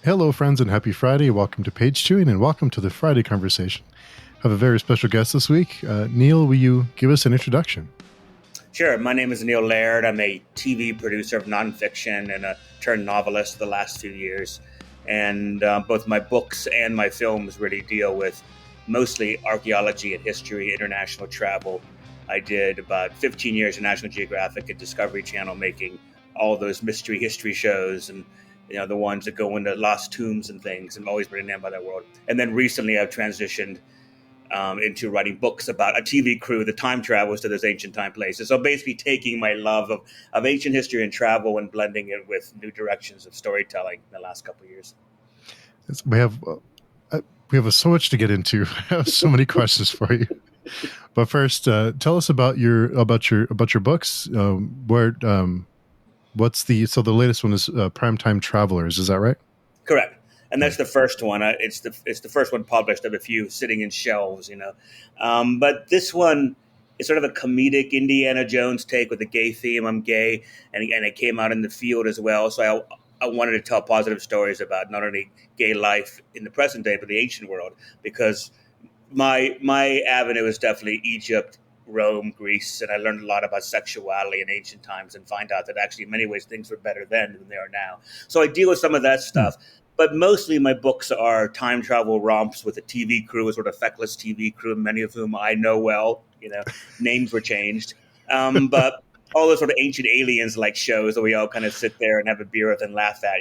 Hello, friends, and happy Friday. Welcome to Page Chewing, and welcome to the Friday Conversation. I have a very special guest this week. Neil, will you give us an introduction? Sure. My name is Neil Laird. I'm a TV producer of nonfiction and a turned novelist the last few years. And both my books and my films really deal with mostly archaeology and history, international travel. I did about 15 years in National Geographic and Discovery Channel making all those mystery history shows and the ones that go into lost tombs and things. I'm always been enamored by that world. And then recently I've transitioned into writing books about a TV crew that time travels to those ancient time places. So basically taking my love of ancient history and travel and blending it with new directions of storytelling in the last couple of years. We have so much to get into. I have so many questions for you. But first, tell us about your books. What's the latest one is Primetime Travelers? Is that right? Correct. And that's the first one. It's the first one published. I have a few sitting in shelves, But this one is sort of a comedic Indiana Jones take with a gay theme. I'm gay, and it came out in the field as well. So I wanted to tell positive stories about not only gay life in the present day, but the ancient world, because my avenue is definitely Egypt, Rome, Greece, and I learned a lot about sexuality in ancient times and find out that actually in many ways things were better then than they are now. So I deal with some of that stuff. But mostly my books are time travel romps with a TV crew, a sort of feckless TV crew, many of whom I know well. Names were changed. But all those sort of ancient aliens-like shows that we all kind of sit there and have a beer with and laugh at,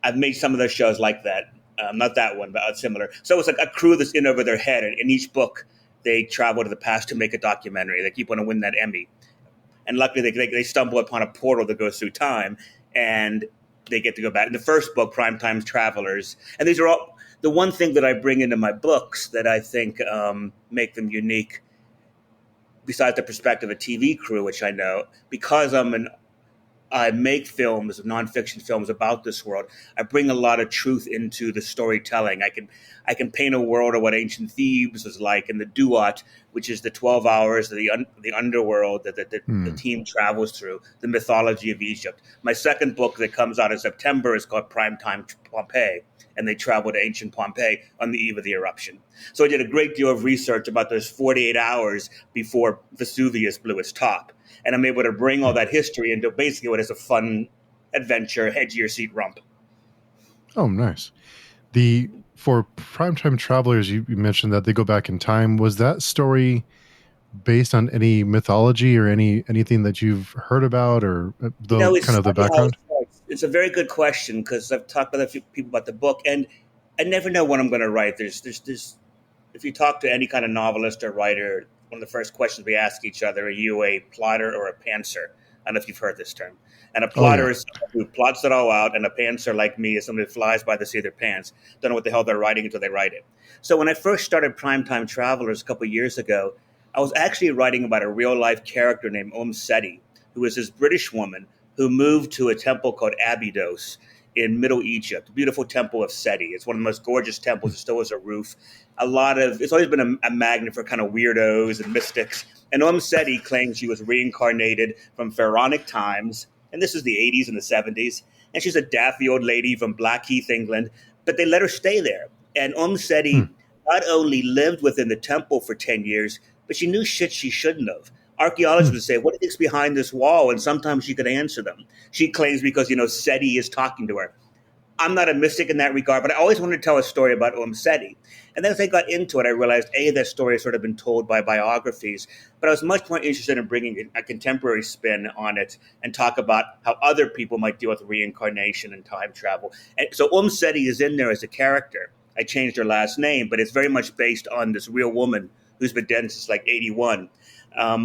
I've made some of those shows like that. Not that one, but similar. So it's like a crew that's in over their head. And in each book, they travel to the past to make a documentary. They keep wanting to win that Emmy. And luckily, they stumble upon a portal that goes through time, and they get to go back. In the first book, Primetime Travelers, and these are all the one thing that I bring into my books that I think make them unique, besides the perspective of a TV crew, which I know, because I make films, nonfiction films about this world. I bring a lot of truth into the storytelling. I can paint a world of what ancient Thebes was like in the Duat, which is the 12 hours of the underworld that the team travels through, the mythology of Egypt. My second book that comes out in September is called Primetime Pompeii, and they travel to ancient Pompeii on the eve of the eruption. So I did a great deal of research about those 48 hours before Vesuvius blew its top. And I'm able to bring all that history into basically what is a fun adventure, edge-of-your-seat romp. Oh, nice. For Primetime Travelers, you mentioned that they go back in time. Was that story based on any mythology or anything that you've heard about, or the background? It's a very good question, because I've talked with a few people about the book, and I never know what I'm going to write. There's if you talk to any kind of novelist or writer, one of the first questions we ask each other: are you a plotter or a pantser? I don't know if you've heard this term. And a plotter is someone who plots it all out, and a pantser, like me, is someone who flies by the seat of their pants, don't know what the hell they're writing until they write it. So when I first started Primetime Travelers a couple of years ago, I was actually writing about a real-life character named Seti, who was this British woman who moved to a temple called Abydos in Middle Egypt, the beautiful temple of Seti. It's one of the most gorgeous temples. It still has a roof. It's always been a magnet for kind of weirdos and mystics. And Seti claims she was reincarnated from pharaonic times, and this is the 80s and the 70s, and she's a daffy old lady from Blackheath, England, but they let her stay there. And Seti not only lived within the temple for 10 years, but she knew shit she shouldn't have. Archaeologists would say, what do you think's behind this wall? And sometimes she could answer them. She claims because, Seti is talking to her. I'm not a mystic in that regard, but I always wanted to tell a story about Seti. And then as I got into it, I realized, that story has sort of been told by biographies, but I was much more interested in bringing a contemporary spin on it and talk about how other people might deal with reincarnation and time travel. And so Seti is in there as a character. I changed her last name, but it's very much based on this real woman who's been dead since like 81.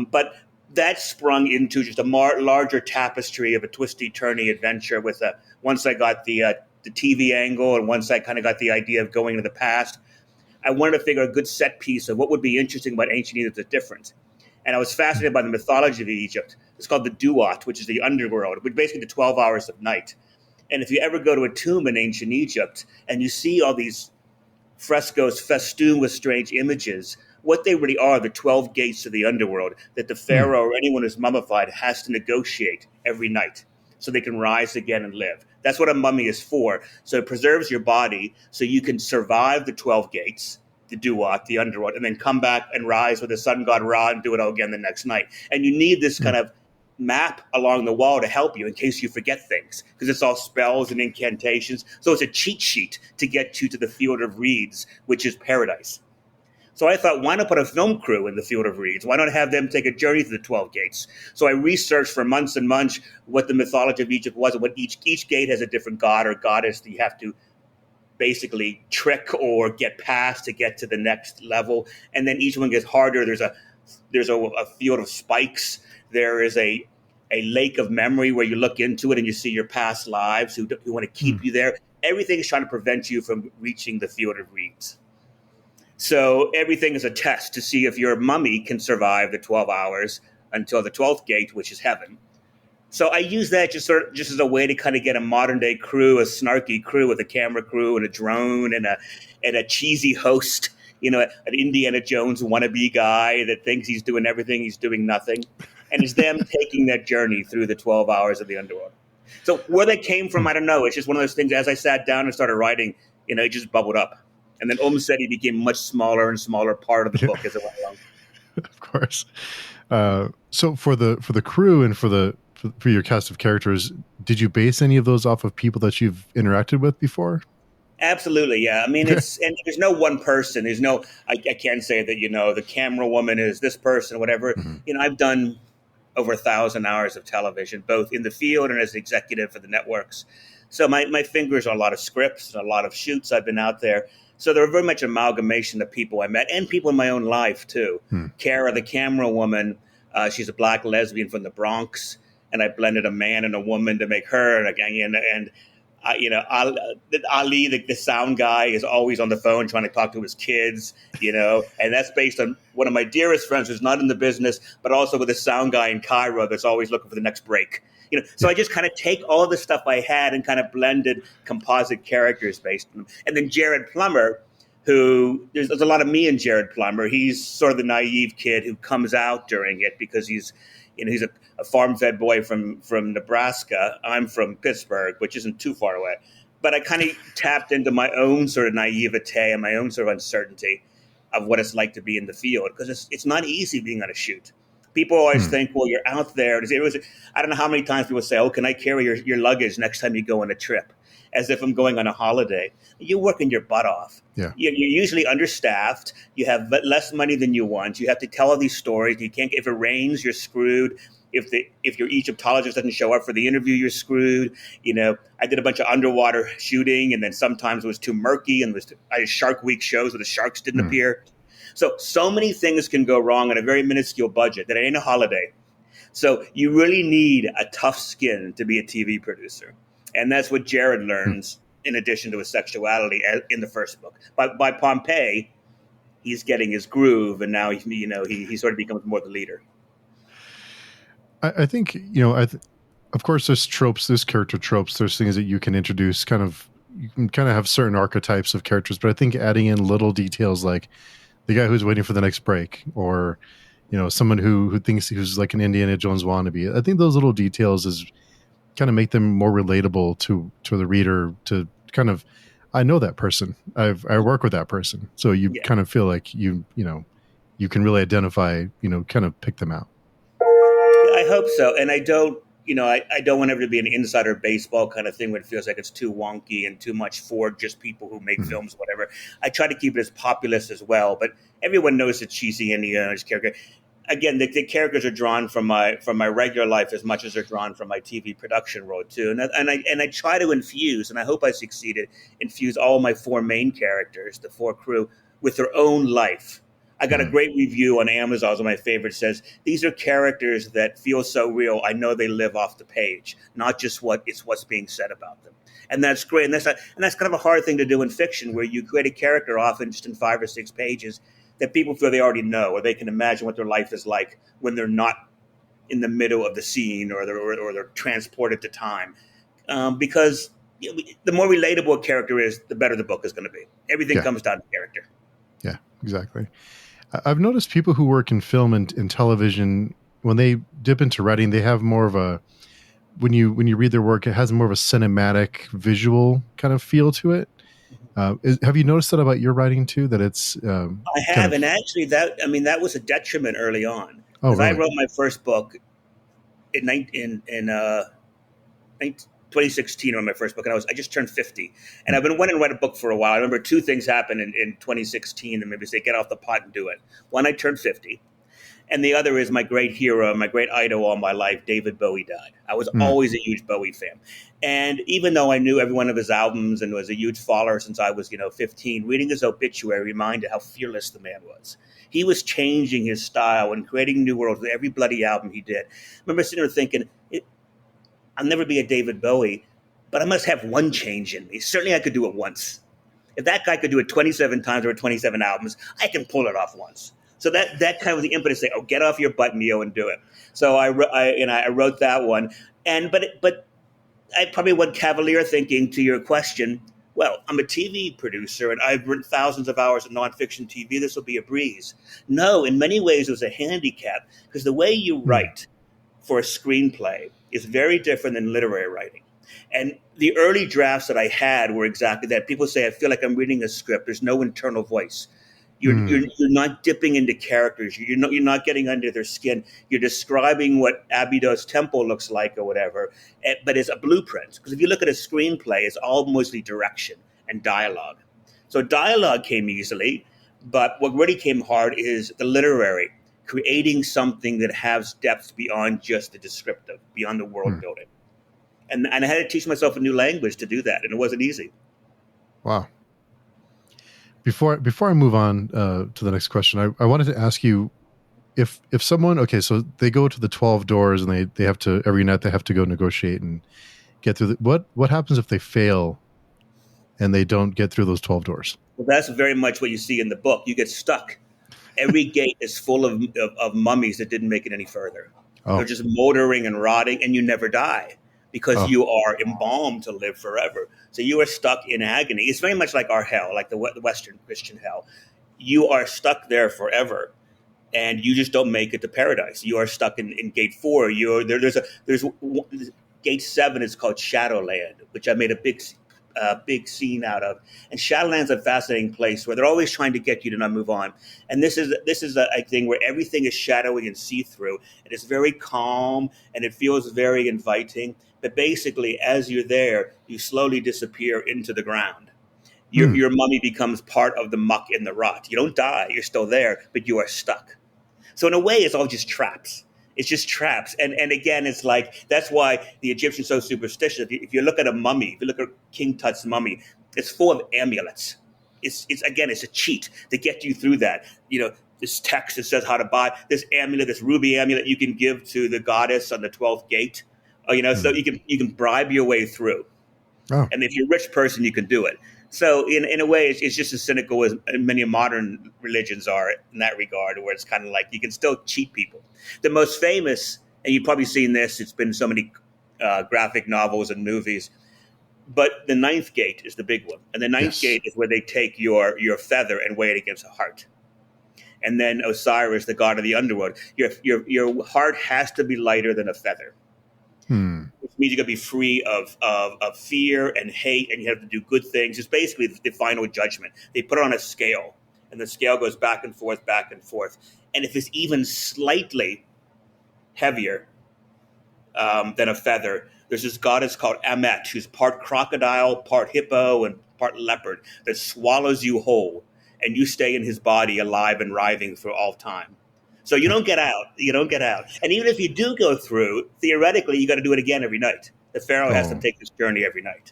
But that sprung into just a larger tapestry of a twisty-turny adventure with once I got the TV angle, and once I kind of got the idea of going to the past, I wanted to figure a good set piece of what would be interesting about ancient Egypt that's different. And I was fascinated by the mythology of Egypt. It's called the Duat, which is the underworld, which is basically the 12 hours of night. And if you ever go to a tomb in ancient Egypt and you see all these frescoes festooned with strange images, what they really are the 12 gates of the underworld that the pharaoh or anyone who's mummified has to negotiate every night. so they can rise again and live. That's what a mummy is for. So it preserves your body so you can survive the 12 gates, the duat, the underworld, and then come back and rise with the sun god Ra and do it all again the next night. And you need this kind of map along the wall to help you in case you forget things, because it's all spells and incantations. So it's a cheat sheet to get you to the field of reeds, which is paradise. So I thought, why not put a film crew in the field of reeds? Why not have them take a journey through the 12 gates? So I researched for months and months what the mythology of Egypt was, and what each gate has a different god or goddess that you have to basically trick or get past to get to the next level. And then each one gets harder. There's a field of spikes. There is a lake of memory where you look into it and you see your past lives who want to keep you there. Everything is trying to prevent you from reaching the field of reeds. So everything is a test to see if your mummy can survive the 12 hours until the 12th gate, which is heaven. So I use that just as a way to kind of get a modern day crew, a snarky crew with a camera crew and a drone and a cheesy host, an Indiana Jones wannabe guy that thinks he's doing everything, he's doing nothing. And it's them taking that journey through the 12 hours of the underworld. So where that came from, I don't know. It's just one of those things. As I sat down and started writing, it just bubbled up. And then Omseti became a much smaller and smaller part of the book as it went along. Of course. So for the crew and for your cast of characters, did you base any of those off of people that you've interacted with before? Absolutely, yeah. I mean, and there's no one person. There's no. I can't say that the camera woman is this person, or whatever. Mm-hmm. I've done over 1,000 hours of television, both in the field and as executive for the networks. So my fingers are a lot of scripts and a lot of shoots. I've been out there. So they're very much amalgamation of people I met and people in my own life, too. Kara, the camera woman, she's a black lesbian from the Bronx, and I blended a man and a woman to make her. And Ali, the sound guy, is always on the phone trying to talk to his kids, and that's based on one of my dearest friends who's not in the business, but also with a sound guy in Cairo that's always looking for the next break. So I just kind of take all the stuff I had and kind of blended composite characters based on them. And then Jared Plummer, who there's a lot of me and Jared Plummer. He's sort of the naive kid who comes out during it because he's a farm-fed boy from Nebraska. I'm from Pittsburgh, which isn't too far away. But I kind of tapped into my own sort of naivete and my own sort of uncertainty of what it's like to be in the field, because it's not easy being on a shoot. People always think, well, you're out there. I don't know how many times people say, oh, can I carry your luggage next time you go on a trip? As if I'm going on a holiday. You're working your butt off. Yeah. You're usually understaffed. You have less money than you want. You have to tell all these stories. You can't. If it rains, you're screwed. If your Egyptologist doesn't show up for the interview, you're screwed. I did a bunch of underwater shooting, and then sometimes it was too murky, and I had Shark Week shows where the sharks didn't appear. So many things can go wrong on a very minuscule budget that ain't a holiday. So you really need a tough skin to be a TV producer. And that's what Jared learns, in addition to his sexuality, in the first book. By Pompeii, he's getting his groove, and now he sort of becomes more the leader. I think of course, there's tropes, there's character tropes, there's things that you can introduce. You can kind of have certain archetypes of characters, but I think adding in little details like the guy who's waiting for the next break, or someone who thinks who's like an Indiana Jones wannabe. I think those little details is kind of make them more relatable to the reader. To kind of, I know that person. I work with that person, so you kind of feel like you can really identify. Kind of pick them out. I hope so, and I don't. I don't want ever to be an insider baseball kind of thing where it feels like it's too wonky and too much for just people who make films, whatever. I try to keep it as populist as well, but everyone knows the cheesy Indiana character. Again, the characters are drawn from my regular life as much as they're drawn from my TV production role too, and I try to infuse, and I hope I succeeded, infuse all my four main characters, the four crew, with their own life. I got a great review on Amazon. One of my favorites says, these are characters that feel so real. I know they live off the page, not just what's being said about them. And that's great. And that's kind of a hard thing to do in fiction, where you create a character often just in 5 or 6 pages that people feel they already know, or they can imagine what their life is like when they're not in the middle of the scene, or they're transported to time. Because the more relatable a character is, the better the book is going to be. Everything comes down to character. Yeah, exactly. I've noticed people who work in film and television, when they dip into writing, they have more of a when you read their work, it has more of a cinematic, visual kind of feel to it. Have you noticed that about your writing too? That it's I kind have, of and actually, that was a detriment early on oh because I really? wrote my first book in 2016 on my first book, and I just turned 50, and Hmm. I've been wanting to write a book for a while. I remember two things happened in 2016 that made me say, "Get off the pot and do it." One, I turned 50, and the other is my great hero, my great idol all my life, David Bowie, died. I was Hmm. always a huge Bowie fan. And even though I knew every one of his albums and was a huge follower since I was, 15, reading his obituary reminded how fearless the man was. He was changing his style and creating new worlds with every bloody album he did. I remember sitting there thinking, I'll never be a David Bowie, but I must have one change in me. Certainly I could do it once. If that guy could do it 27 times or 27 albums, I can pull it off once. So that kind of was the impetus to say, "Oh, get off your butt, Neo, and do it." So I wrote that one, and but I probably went cavalier thinking to your question. Well, I'm a TV producer and I've written thousands of hours of nonfiction TV. This will be a breeze. No, in many ways it was a handicap because the way you Hmm. write for a screenplay is very different than literary writing. And the early drafts that I had were exactly that. People say, I feel like I'm reading a script. There's no internal voice. Hmm. You're not dipping into characters. You're not getting under their skin. You're describing what Abydos temple looks like or whatever, but it's a blueprint. Because if you look at a screenplay, it's all mostly direction and dialogue. So dialogue came easily, but what really came hard is the literary, creating something that has depth beyond just the descriptive, beyond the world Hmm. building. And I had to teach myself a new language to do that, and it wasn't easy. Wow. Before I move on to the next question, I wanted to ask you if someone, okay, so they go to the 12 doors and they have to every night they have to go negotiate and get through what happens if they fail and they don't get through those 12 doors? Well, that's very much what you see in the book. You get stuck. Every gate is full of mummies that didn't make it any further. They're Oh. just motoring and rotting, and you never die because Oh. you are embalmed to live forever. So you are stuck in agony. It's very much like our hell, like the Western Christian hell. You are stuck there forever, and you just don't make it to paradise. You are stuck in gate four. You're there. There's gate seven is called Shadowland, which I made a big scene out of. And Shadowland's a fascinating place where they're always trying to get you to not move on. And this is a thing where everything is shadowy and see through. And it's very calm and it feels very inviting. But basically, as you're there, you slowly disappear into the ground. Hmm. Your mummy becomes part of the muck and the rot. You don't die, you're still there, but you are stuck. So in a way, it's all just traps. It's just traps. And again, it's like that's why the Egyptians are so superstitious. If you look at a mummy, if you look at King Tut's mummy, it's full of amulets. It's again, it's a cheat to get you through that. This text that says how to buy this amulet, this ruby amulet you can give to the goddess on the 12th gate. So Hmm. you can bribe your way through. Oh. And if you're a rich person, you can do it. So in a way, it's just as cynical as many modern religions are in that regard, where it's kind of like you can still cheat people. The most famous, and you've probably seen this, it's been so many graphic novels and movies, but the ninth gate is the big one. And the ninth Yes. gate is where they take your feather and weigh it against a heart. And then Osiris, the god of the underworld, your heart has to be lighter than a feather, Hmm. which means you got to be free of fear and hate, and you have to do good things. It's basically the final judgment. They put it on a scale, and the scale goes back and forth, back and forth. And if it's even slightly heavier than a feather, there's this goddess called Amet, who's part crocodile, part hippo, and part leopard, that swallows you whole, and you stay in his body alive and writhing for all time. So you don't get out. You don't get out. And even if you do go through, theoretically, you got to do it again every night. The pharaoh has to Oh. take this journey every night.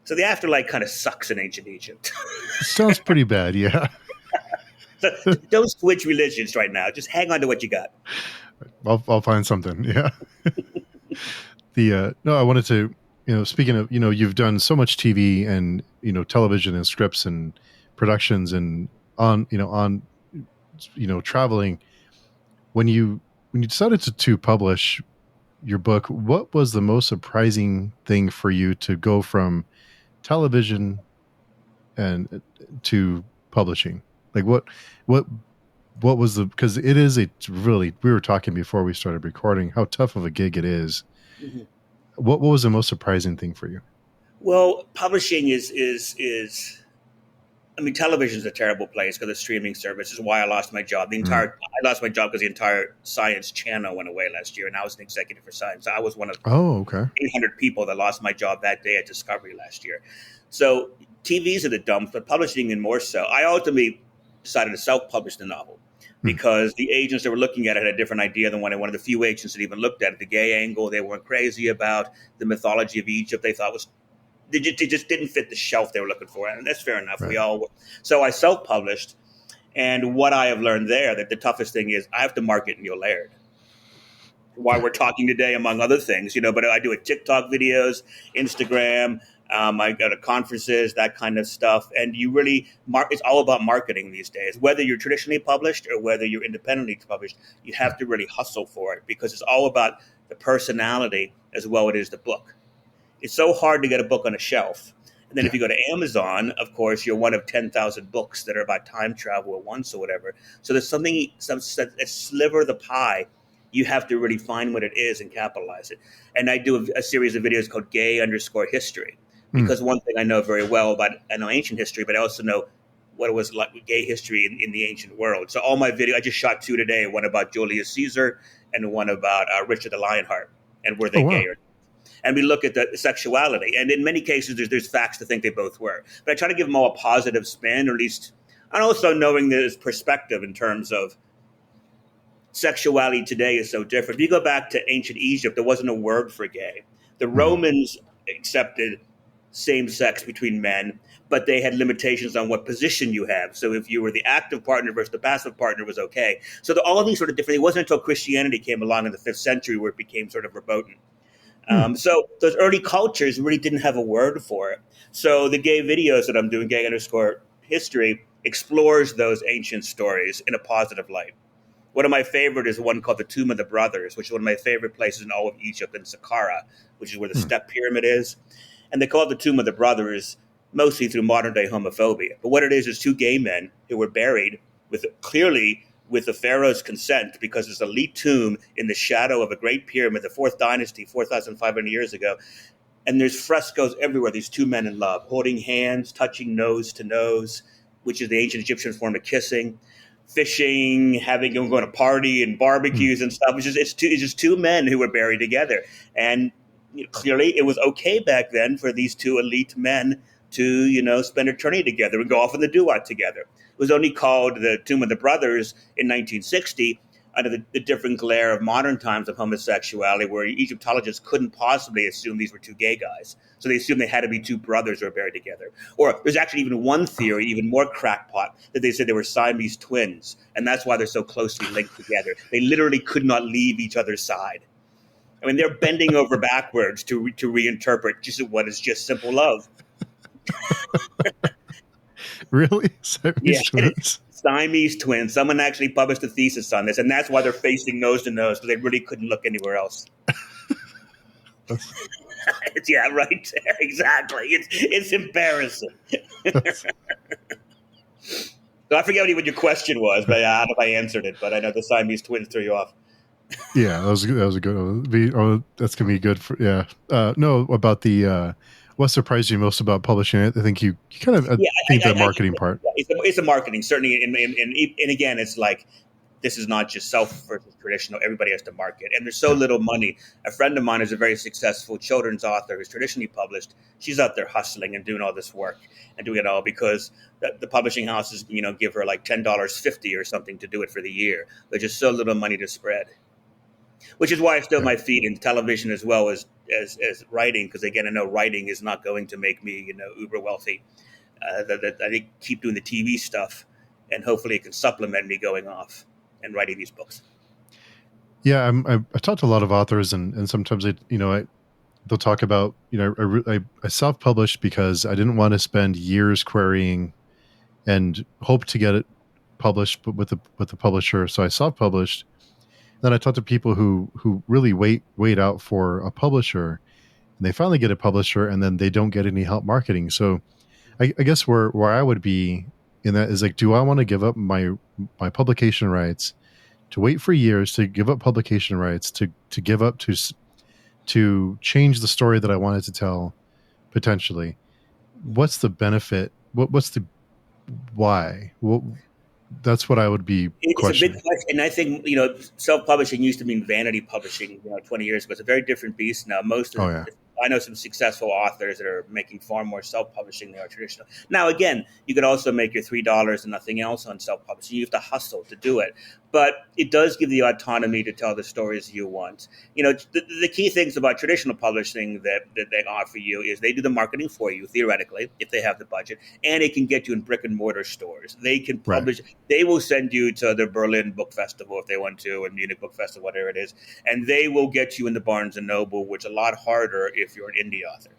So the afterlife kind of sucks in ancient Egypt. Sounds pretty bad, yeah. So don't switch religions right now. Just hang on to what you got. I'll find something. Yeah. The no, I wanted to, speaking of, you've done so much TV and, television and scripts and productions and on traveling. When you decided to publish your book, what was the most surprising thing for you to go from television and to publishing? Like what what was the, because it is a really, we were talking before we started recording how tough of a gig it is Mhm. What was the most surprising thing for you? Well, publishing is. I mean, television is a terrible place because of streaming service. This is why I lost my job. Mm. I lost my job because the entire Science channel went away last year, and I was an executive for Science. I was one of Oh, okay. 800 people that lost my job that day at Discovery last year. So TVs are the dumps, but publishing even more so. I ultimately decided to self-publish the novel Mm. because the agents that were looking at it had a different idea than one of the few agents that even looked at it. The gay angle they weren't crazy about, the mythology of Egypt they thought was they just didn't fit the shelf they were looking for, and that's fair enough. We Right. all so I self-published, and what I have learned there that the toughest thing is I have to market Neil Laird while Yeah. we're talking today, among other things, But I do a TikTok videos, Instagram. I go to conferences, that kind of stuff, and you really it's all about marketing these days. Whether you're traditionally published or whether you're independently published, you Yeah. have to really hustle for it because it's all about the personality as well as it is the book. It's so hard to get a book on a shelf. And then if Yeah. you go to Amazon, of course, you're one of 10,000 books that are about time travel at once or whatever. So there's a sliver of the pie. You have to really find what it is and capitalize it. And I do a series of videos called gay_history Mm. because one thing I know very well about, I know ancient history, but I also know what it was like with gay history in the ancient world. So all my videos, I just shot two today, one about Julius Caesar and one about Richard the Lionheart and were Oh, they gay wow. or and we look at the sexuality. And in many cases, there's facts to think they both were. But I try to give them all a positive spin, or at least, and also knowing there's perspective in terms of sexuality today is so different. If you go back to ancient Egypt, there wasn't a word for gay. The Mm. Romans accepted same sex between men, but they had limitations on what position you have. So if you were the active partner versus the passive partner was okay. So all of these sort of different. It wasn't until Christianity came along in the 5th century where it became sort of verboten. Mm. So those early cultures really didn't have a word for it. So the gay videos that I'm doing, gay_history, explores those ancient stories in a positive light. One of my favorite is one called the Tomb of the Brothers, which is one of my favorite places in all of Egypt, in Saqqara, which is where the Mm. step pyramid is. And they call it the Tomb of the Brothers mostly through modern day homophobia. But what it is two gay men who were buried clearly with the pharaoh's consent because it's a elite tomb in the shadow of a great pyramid, the fourth dynasty, 4,500 years ago. And there's frescoes everywhere, these two men in love, holding hands, touching nose to nose, which is the ancient Egyptian form of kissing, fishing, going to party and Mm. barbecues and stuff. It's just two men who were buried together. And clearly it was okay back then for these two elite men to, spend eternity together and go off on the duat together. It was only called the Tomb of the Brothers in 1960 under the different glare of modern times of homosexuality, where Egyptologists couldn't possibly assume these were two gay guys. So they assumed they had to be two brothers who were buried together. Or there's actually even one theory, even more crackpot, that they said they were Siamese twins, and that's why they're so closely linked together. They literally could not leave each other's side. I mean, they're bending over backwards to reinterpret just what is just simple love. Really? Yeah, Siamese twins? Siamese twins. Someone actually published a thesis on this, and that's why they're facing nose to nose, because they really couldn't look anywhere else. That's, Yeah, right. Exactly. It's embarrassing. that's So I forget what your question was, but I don't know if I answered it. But I know the Siamese twins threw you off. yeah. That was good. That was a good one. That's gonna be good for yeah. No, about the what surprised you most about publishing it? I think you kind of Yeah, think the I marketing part. it's a marketing certainly, and again, it's like this is not just self versus traditional. Everybody has to market, and there's so Yeah. little money. A friend of mine is a very successful children's author who's traditionally published. She's out there hustling and doing all this work and doing it all because the publishing houses, give her like $10.50 or something to do it for the year. There's just so little money to spread, which is why I still Yeah. my feet in television as well as writing, because again, I know writing is not going to make me uber wealthy. I think keep doing the TV stuff, and hopefully it can supplement me going off and writing these books. Yeah, I talked to a lot of authors, and sometimes they'll talk about I self published because I didn't want to spend years querying and hope to get it published, but with the publisher. So I self published. Then I talk to people who really wait out for a publisher, and they finally get a publisher, and then they don't get any help marketing. So I guess where I would be in that is like, do I want to give up my publication rights to wait for years to give up publication rights to give up to change the story that I wanted to tell potentially, what's the benefit? What's the why? That's what I would be It's a big questioning. question, and I think self-publishing used to mean vanity publishing. 20 years ago, it's a very different beast now. Oh yeah, I know some successful authors that are making far more self-publishing than they are traditional. Now, again, you could also make your $3 and nothing else on self-publishing. You have to hustle to do it, but it does give you the autonomy to tell the stories you want. The key things about traditional publishing that they offer you is they do the marketing for you theoretically if they have the budget, and it can get you in brick and mortar stores. They can right, publish. They will send you to the Berlin Book Festival if they want to, or Munich Book Festival, whatever it is, and they will get you in the Barnes and Noble, which is a lot harder if you're an indie author.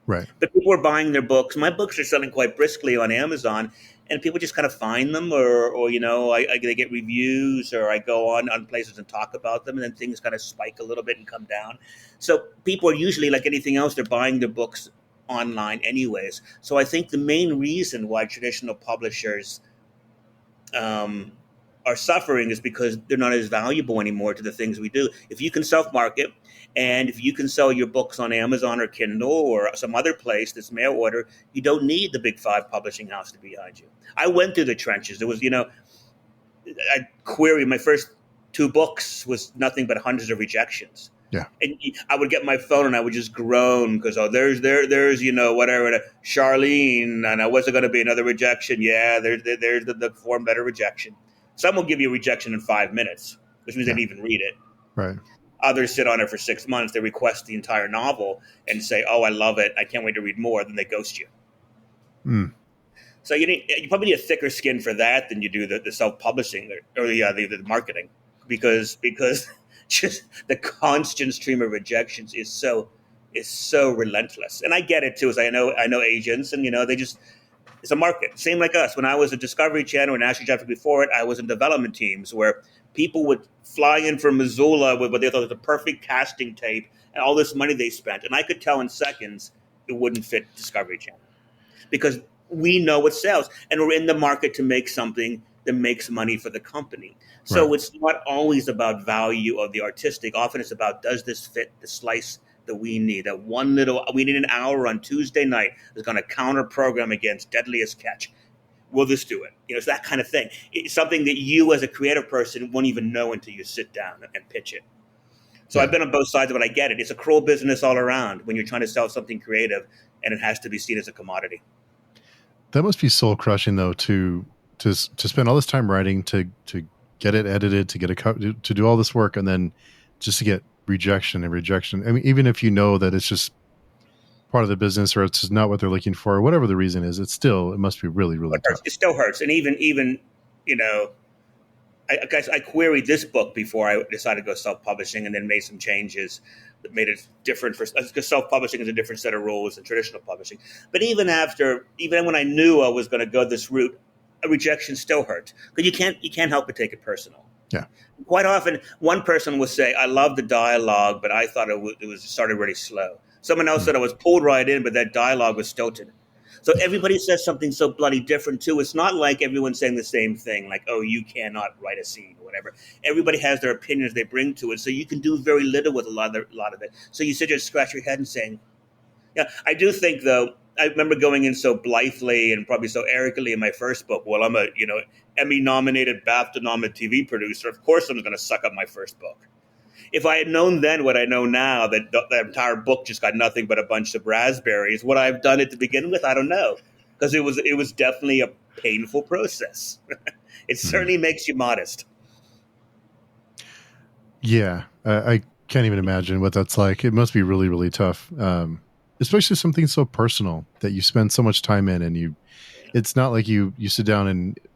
right, But people are buying their books. My books are selling quite briskly on Amazon, and people just kind of find them, or they get reviews, or I go on places and talk about them, and then things kind of spike a little bit and come down. So people are usually, like anything else, they're buying their books online anyways. So I think the main reason why traditional publishers um, are suffering is because they're not as valuable anymore to the things we do. If you can self market, and if you can sell your books on Amazon or Kindle or some other place that's mail order, you don't need the big five publishing house to be behind you. I went through the trenches. There was, I query my first two books was nothing but hundreds of rejections. yeah, And I would get my phone and I would just groan because there's whatever Charlene, and I wasn't going to be another rejection. Yeah, there's the form letter rejection. Some will give you a rejection in 5 minutes, which means they yeah, didn't even read it. right. Others sit on it for 6 months. They request the entire novel and say, "Oh, I love it. I can't wait to read more." Then they ghost you. Mm, So you probably need a thicker skin for that than you do the self publishing or the marketing, because just the constant stream of rejections is so relentless. And I get it too, as I know agents, and they just, it's a market. Same like us. When I was at Discovery Channel and National Geographic before it, I was in development teams where people would fly in from Missoula with what they thought was the perfect casting tape and all this money they spent, and I could tell in seconds it wouldn't fit Discovery Channel because we know what sells, and we're in the market to make something that makes money for the company. right. So it's not always about value of the artistic. Often it's about, does this fit the slice that we need? That one little, we need an hour on Tuesday night that's going to counter program against Deadliest Catch. Will this do it? It's that kind of thing. It's something that you as a creative person won't even know until you sit down and pitch it. So I've Yeah, been on both sides of it. I get it. It's a cruel business all around when you're trying to sell something creative and it has to be seen as a commodity. that must be soul crushing though to spend all this time writing to get it edited, to get to do all this work, and then just to get rejection and rejection. I mean, even if you know that it's just part of the business or it's just not what they're looking for, or whatever the reason is, it must be really, really It hurts. tough. It still hurts. And even you know, I queried this book before I decided to go self-publishing, and then made some changes that made it different because self-publishing is a different set of rules than traditional publishing. But even when I knew I was going to go this route, a rejection still hurt because you can't help but take it personal. Yeah. Quite often, one person will say, "I love the dialogue, but I thought it started really slow." Someone else Mm, said I was pulled right in, but that dialogue was stilted. So everybody says something so bloody different too. It's not like everyone's saying the same thing, like, "Oh, you cannot write a scene" or whatever. Everybody has their opinions they bring to it, so you can do very little with a lot of it. So you sit there and scratch your head and saying, "Yeah." I do think though. I remember going in so blithely and probably so arrogantly in my first book. Well, I'm a Emmy-nominated, BAFTA-nominated TV producer. Of course, I'm going to suck up my first book. If I had known then what I know now, that the entire book just got nothing but a bunch of raspberries, would I have done it to begin with? I don't know, because it was definitely a painful process. It mm. certainly makes you modest. Yeah, I can't even imagine what that's like. It must be really, really tough, especially something so personal that you spend so much time in, and it's not like you sit down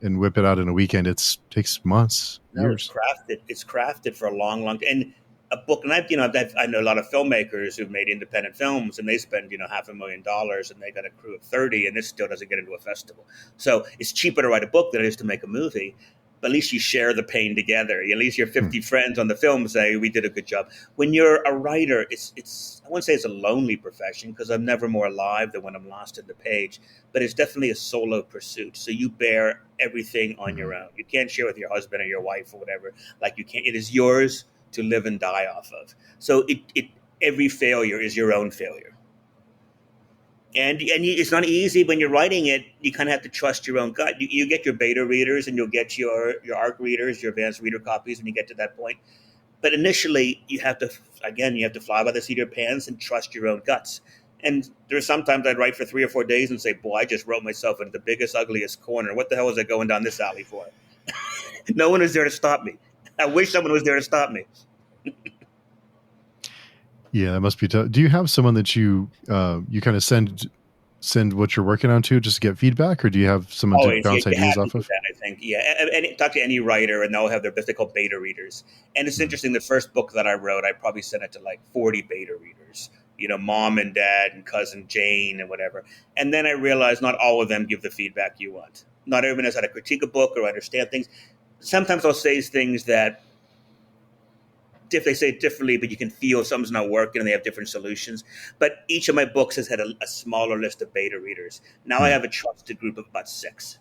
and whip it out in a weekend. It's takes months, No, it's years. crafted. It's crafted for a long, long, and a book. And I know a lot of filmmakers who've made independent films, and they spend $500,000, and they got a crew of 30, and this still doesn't get into a festival. So it's cheaper to write a book than it is to make a movie. But at least you share the pain together. At least your Hmm. 50 friends on the film say we did a good job. When you're a writer, it's I wouldn't say it's a lonely profession because I'm never more alive than when I'm lost in the page. But it's definitely a solo pursuit. So you bear everything on Hmm. your own. You can't share with your husband or your wife or whatever. Like you can't. It is yours to live and die off of. So it every failure is your own failure. It's not easy when you're writing it. You kind of have to trust your own gut. You get your beta readers, and you'll get your ARC readers, your advanced reader copies when you get to that point. But initially, you have to fly by the seat of your pants and trust your own guts. And there's sometimes I'd write for 3 or 4 days and say, boy, I just wrote myself into the biggest, ugliest corner. What the hell was I going down this alley for? No one is there to stop me. I wish someone was there to stop me. Yeah, that must be tough. Do you have someone that you kind of send what you're working on to just to get feedback, or do you have someone to Always, yeah, bounce you ideas have to off do of? that. I think, yeah. And talk to any writer, and they'll have their best. They call beta readers. And it's Mm. interesting. The first book that I wrote, I probably sent it to like 40 beta readers. Mom and dad and cousin Jane and whatever. And then I realized not all of them give the feedback you want. Not everyone knows how to critique a book or understand things. Sometimes I'll say things that if they say it differently, but you can feel something's not working and they have different solutions. But each of my books has had a smaller list of beta readers. Now I Mm. have a trusted group of about 6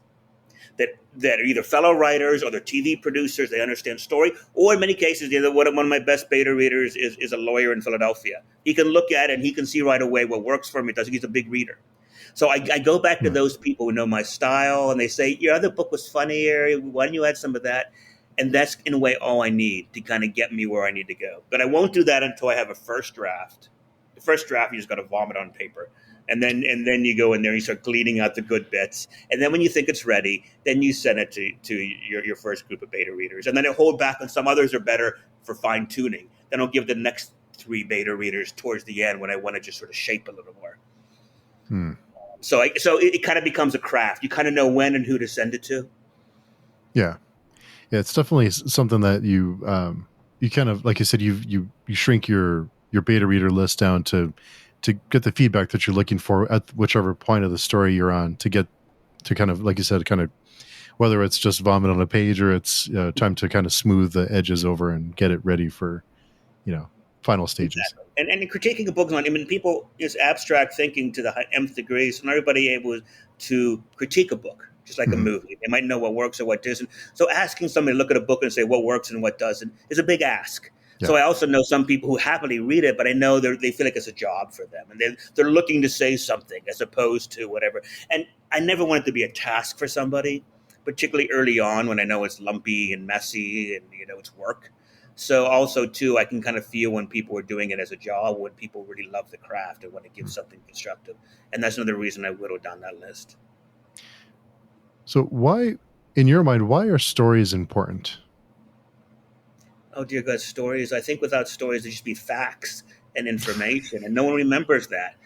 that are either fellow writers or they're TV producers. They understand story, or in many cases, one of my best beta readers is a lawyer in Philadelphia. He can look at it and he can see right away what works for him. It doesn't. He's a big reader. So I go back to Mm. those people who know my style, and they say, your other book was funnier. Why don't you add some of that? And that's, in a way, all I need to kind of get me where I need to go. But I won't do that until I have a first draft. The first draft, you just got to vomit on paper. And then you go in there and you start gleaning out the good bits. And then when you think it's ready, then you send it to your first group of beta readers. And then I hold back on some others are better for fine tuning. Then I'll give the next 3 beta readers towards the end when I want to just sort of shape a little more. Mm. So it kind of becomes a craft. You kind of know when and who to send it to. Yeah. Yeah, it's definitely something that you kind of, like you said, you shrink your beta reader list down to get the feedback that you're looking for at whichever point of the story you're on, to get to kind of, like you said, kind of, whether it's just vomit on a page or it's time to kind of smooth the edges over and get it ready for final stages. Exactly. And critiquing a book, people is abstract thinking to the nth degree. So not everybody able to critique a book, just like a Mhm. movie. They might know what works or what doesn't. So asking somebody to look at a book and say what works and what doesn't is a big ask. Yeah. So I also know some people who happily read it, but I know they feel like it's a job for them, and they're looking to say something as opposed to whatever. And I never want it to be a task for somebody, particularly early on when I know it's lumpy and messy and it's work. So also too, I can kind of feel when people are doing it as a job, when people really love the craft and want to give something constructive. And that's another reason I whittled down that list. So why, in your mind, why are stories important? Oh dear God, stories. I think without stories, there'd just be facts and information, and no one remembers that.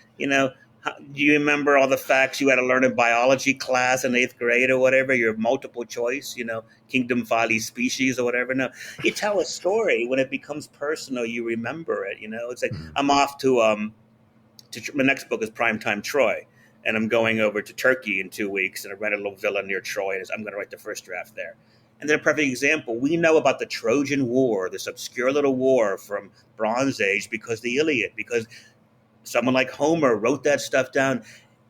Do you remember all the facts you had to learn in biology class in 8th grade or whatever? Your multiple choice, kingdom, folly, species, or whatever. No, you tell a story when it becomes personal. You remember it. It's like Mhm. I'm off to my next book is Primetime Troy, and I'm going over to Turkey in 2 weeks, and I rent a little villa near Troy, and I'm going to write the first draft there. And then a perfect example, we know about the Trojan War, this obscure little war from Bronze Age, because the Iliad, because someone like Homer wrote that stuff down,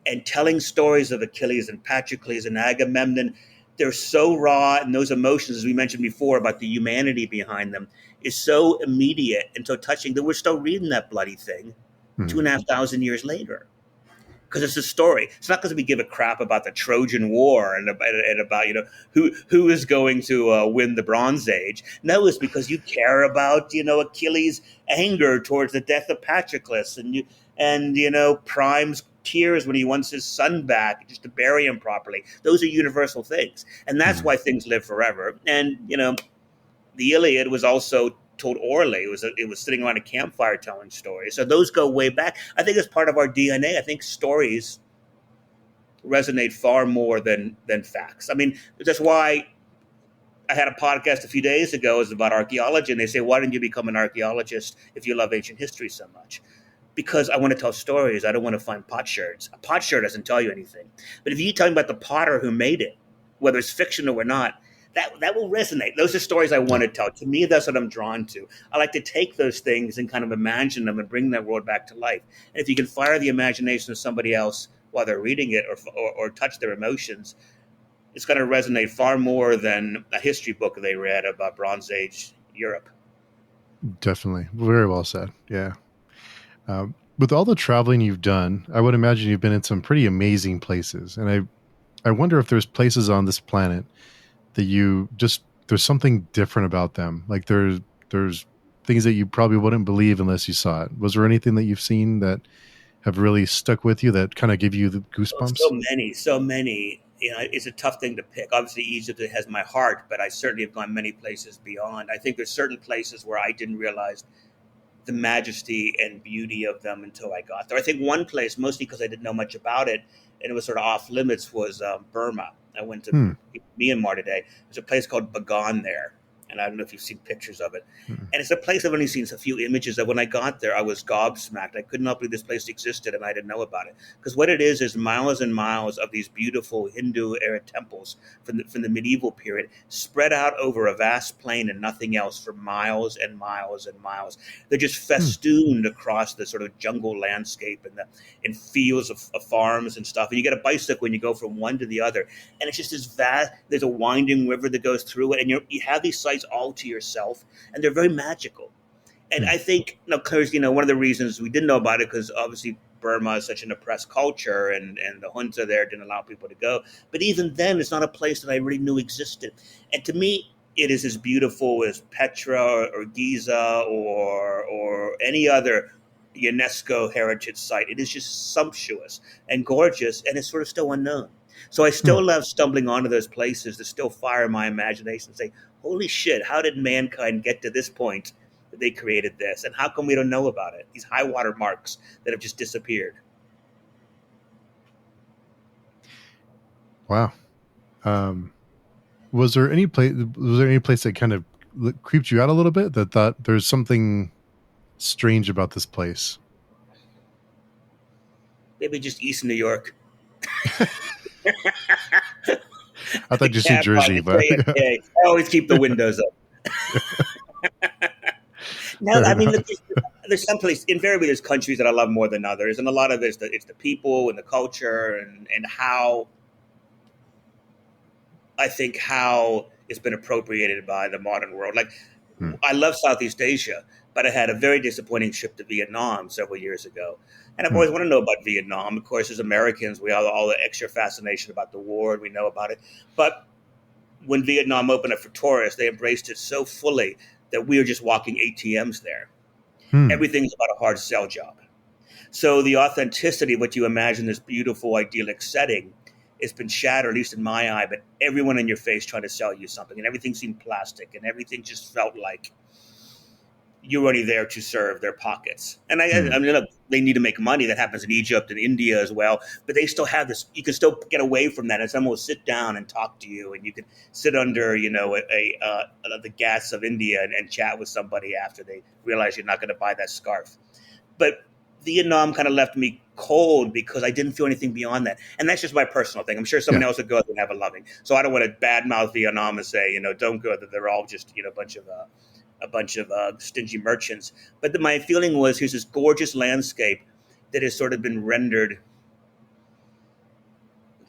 and telling stories of Achilles and Patroclus and Agamemnon, they're so raw, and those emotions, as we mentioned before, about the humanity behind them, is so immediate and so touching that we're still reading that bloody thing two Mhm. and a half thousand years later, because it's a story. It's not because we give a crap about the Trojan War and about who is going to win the Bronze Age. No, it's because you care about Achilles' anger towards the death of Patroclus, and Priam's tears when he wants his son back just to bury him properly. Those are universal things, and that's Mhm. why things live forever. And the Iliad was also told orally. It was sitting around a campfire telling stories. So those go way back. I think it's part of our DNA. I think stories resonate far more than facts. I mean, that's why I had a podcast a few days ago. It was about archaeology, and they say, "Why didn't you become an archaeologist if you love ancient history so much?" Because I want to tell stories. I don't want to find potsherds. A potsherd doesn't tell you anything. But if you tell me about the potter who made it, whether it's fictional or not, that will resonate. Those are stories I want Yeah. to tell. To me, that's what I'm drawn to. I like to take those things and kind of imagine them and bring that world back to life. And if you can fire the imagination of somebody else while they're reading it, or touch their emotions, it's going to resonate far more than a history book they read about Bronze Age Europe. Definitely. Very well said. Yeah. With all the traveling you've done, I would imagine you've been in some pretty amazing places. And I wonder if there's places on this planet that you just, there's something different about them. Like there's things that you probably wouldn't believe unless you saw it. Was there anything that you've seen that have really stuck with you that kind of give you the Oh, so goosebumps? many, so many. You know, it's a tough thing to pick. Obviously, Egypt has my heart, but I certainly have gone many places beyond. I think there's certain places where I didn't realize the majesty and beauty of them until I got there. I think one place, mostly because I didn't know much about it, and it was sort of off limits, was Burma. I went to Hmm. Myanmar today. There's a place called Bagan there, and I don't know if you've seen pictures of it. Hmm. And it's a place I've only seen a few images of. When I got there, I was gobsmacked. I could not believe this place existed, and I didn't know about it. Because what it is miles and miles of these beautiful Hindu-era temples from the medieval period, spread out over a vast plain and nothing else for miles and miles and miles. They're just Hmm. festooned across the sort of jungle landscape and the in fields of farms and stuff. And you get a bicycle when you go from one to the other, and it's just this vast. There's a winding river that goes through it, and you have these sites all to yourself, and they're very magical. And Hmm. I think, because one of the reasons we didn't know about it, because obviously Burma is such an oppressed culture, and the junta there didn't allow people to go. But even then, it's not a place that I really knew existed. And to me, it is as beautiful as Petra or Giza or any other UNESCO heritage site. It is just sumptuous and gorgeous, and it's sort of still unknown. So I Hmm. still love stumbling onto those places that still fire my imagination and say, holy shit, how did mankind get to this point that they created this? And how come we don't know about it? These high water marks that have just disappeared. Wow. Um, was there any place that kind of creeped you out a little bit, that thought there's something strange about this place? Maybe just East New York. I thought you said Yeah, Jersey, probably but yeah, JFK. I always keep the windows up. No, fair I mean, enough. look, there's some place, invariably, there's countries that I love more than others. And a lot of it's the people and the culture and how I think how it's been appropriated by the modern world. Like, Hmm. I love Southeast Asia, but I had a very disappointing trip to Vietnam several years ago. And I've Hmm. always wanted to know about Vietnam. Of course, as Americans, we have all the extra fascination about the war, and we know about it. But when Vietnam opened up for tourists, they embraced it so fully that we were just walking ATMs there. Hmm. Everything's about a hard sell job. So the authenticity of what you imagine this beautiful, idyllic setting has been shattered, at least in my eye. But everyone in your face trying to sell you something, and everything seemed plastic, and everything just felt like you're only there to serve their pockets. And Hmm. I mean, look, they need to make money. That happens in Egypt and India as well. But they still have this. You can still get away from that, and someone will sit down and talk to you, and you can sit under, the gas of India and chat with somebody after they realize you're not going to buy that scarf. But Vietnam kind of left me cold because I didn't feel anything beyond that. And that's just my personal thing. I'm sure someone Yeah. else would go and have a loving. So I don't want to badmouth Vietnam and say, don't go. That they're all just, a bunch of stingy merchants. But my feeling was here's this gorgeous landscape that has sort of been rendered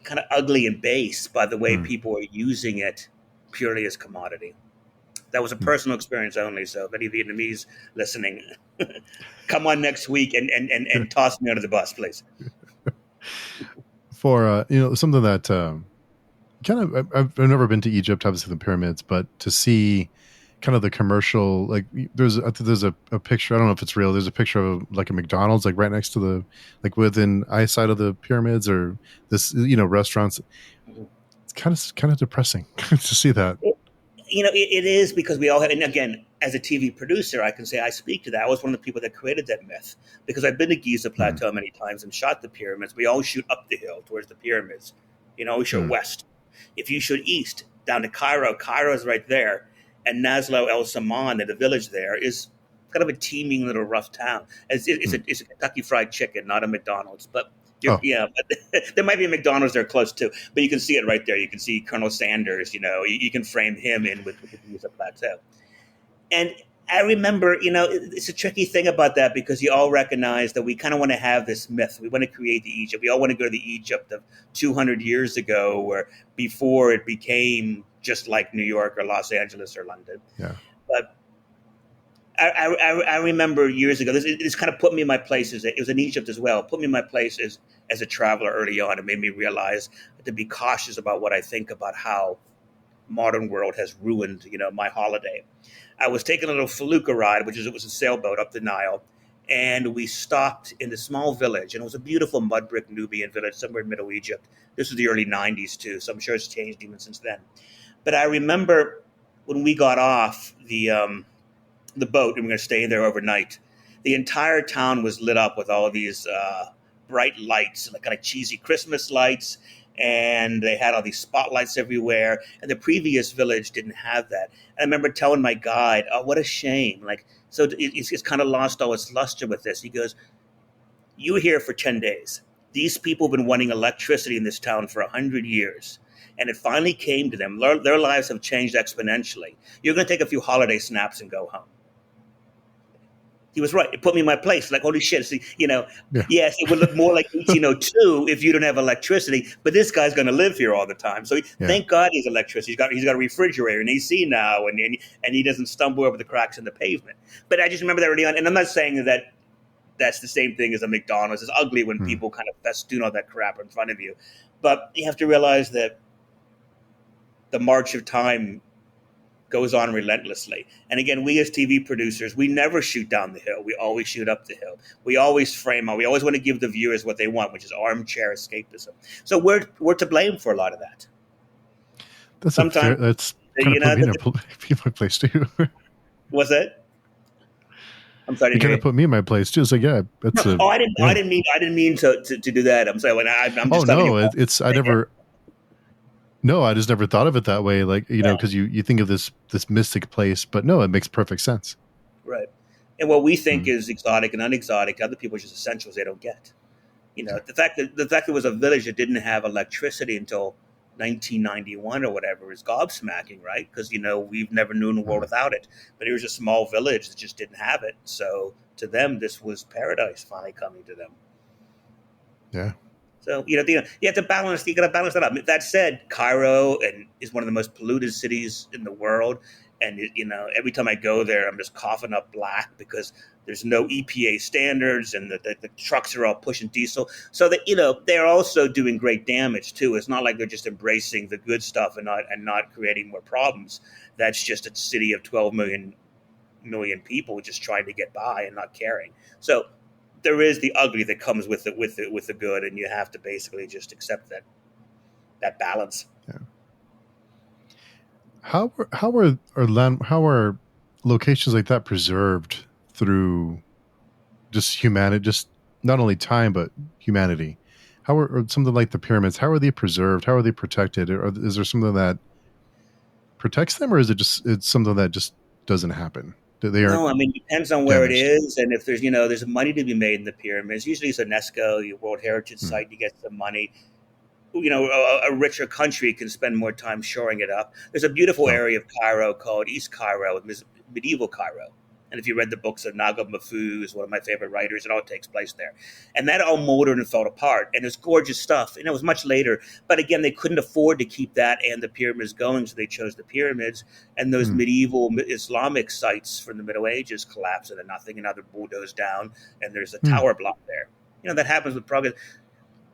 kind of ugly and base by the way Hmm. people are using it purely as commodity. That was a Hmm. personal experience only. So if any Vietnamese listening, come on next week and toss me under the bus, please. For something that kind of, I've never been to Egypt, obviously the pyramids, but to see kind of the commercial, like I think there's a picture, I don't know if it's real, there's a picture of like a McDonald's like right next to the, like within eyesight of the pyramids, or this restaurants. It's kind of depressing to see that. It is because we all have, and again, as a TV producer, I can say I speak to that. I was one of the people that created that myth because I've been to Giza Hmm. Plateau many times and shot the pyramids. We always shoot up the hill towards the pyramids. We shoot Hmm. west. If you shoot east down to Cairo, Cairo is right there, and Naslo El Saman, the village there, is kind of a teeming little rough town. Hmm. It's a Kentucky Fried Chicken, not a McDonald's, but Oh, yeah, but there might be a McDonald's there close too, but you can see it right there. You can see Colonel Sanders. You can frame him in with the Giza Plateau. And I remember, it's a tricky thing about that because you all recognize that we kind of want to have this myth. We want to create the Egypt. We all want to go to the Egypt of 200 years ago, where before it became just like New York or Los Angeles or London. yeah. But I remember years ago. This kind of put me in my place. It was in Egypt as well. It put me in my place as a traveler early on. It made me realize to be cautious about what I think about how modern world has ruined, my holiday. I was taking a little felucca ride, it was a sailboat up the Nile, and we stopped in a small village, and it was a beautiful mud brick Nubian village somewhere in Middle Egypt. This was the early '90s too, so I'm sure it's changed even since then. But I remember when we got off the boat and we were going to stay there overnight. The entire town was lit up with all of these bright lights, like kind of cheesy Christmas lights, and they had all these spotlights everywhere. And the previous village didn't have that. And I remember telling my guide, "Oh, what a shame! Like, so it's kind of lost all its luster with this." He goes, "You were here for 10 days. These people have been wanting electricity in this town for 100 years." And it finally came to them. Their lives have changed exponentially. You're going to take a few holiday snaps and go home. He was right. It put me in my place. Like, holy shit. See, Yeah. yes, it would look more like 1802 if you don't have electricity, but this guy's going to live here all the time. So Yeah. thank God he's electricity. He's got a refrigerator and AC now, and he doesn't stumble over the cracks in the pavement. But I just remember that early on. And I'm not saying that that's the same thing as a McDonald's. It's ugly when people kind of festoon all that crap in front of you. But you have to realize that the march of time goes on relentlessly. And again, we as TV producers, we never shoot down the hill. We always shoot up the hill. We always frame out. We always want to give the viewers what they want, which is armchair escapism. So we're to blame for a lot of that. That's Sometimes that's kind of put me in my place too. What's that? I'm sorry. You kind of put me in my place too. It's like, yeah, it's I didn't mean to do that. I'm sorry. I'm just telling you. I never. No, I just never thought of it that way. Like, because you think of this mystic place, but no, it makes perfect sense. Right. And what we think is exotic and unexotic, other people are just essentials they don't get. The fact that it was a village that didn't have electricity until 1991 or whatever is gobsmacking, right? Because, we've never known a world without it. But it was a small village that just didn't have it. So to them, this was paradise finally coming to them. Yeah. So, you have to balance, you got to balance that up. That said, Cairo is one of the most polluted cities in the world. And, every time I go there, I'm just coughing up black because there's no EPA standards and the trucks are all pushing diesel. So that, they're also doing great damage too. It's not like they're just embracing the good stuff and not creating more problems. That's just a city of 12 million people just trying to get by and not caring. So there is the ugly that comes with the good, and you have to basically just accept that balance. Yeah. How are locations like that preserved through just humanity, just not only time but humanity? How are something like the pyramids? How are they preserved? How are they protected? Or is there something that protects them, or is it's something that just doesn't happen? No, I mean, it depends on where it is, and if there's money to be made in the pyramids. Usually, it's UNESCO, your World Heritage Site. You get some money. A richer country can spend more time shoring it up. There's a beautiful area of Cairo called East Cairo, medieval Cairo. And if you read the books of Naguib Mahfouz, one of my favorite writers, it all takes place there. And that all molded and fell apart. And it's gorgeous stuff. And it was much later. But again, they couldn't afford to keep that and the pyramids going, so they chose the pyramids. And those medieval Islamic sites from the Middle Ages collapsed into nothing, and now they're bulldozed down. And there's a tower block there. That happens with progress.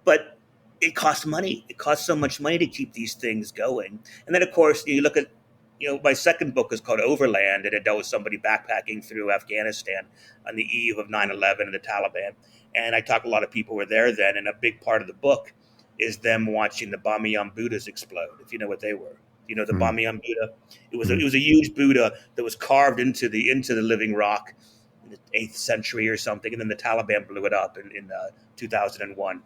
But it costs money. It costs so much money to keep these things going. And then, of course, you look at, my second book is called Overland, and it dealt with somebody backpacking through Afghanistan on the eve of 9/11 and the Taliban. And I talk a lot of people were there then, and a big part of the book is them watching the Bamiyan Buddhas explode, if you know what they were. The Bamiyan Buddha? It was a huge Buddha that was carved into the living rock in the 8th century or something, and then the Taliban blew it up in 2001.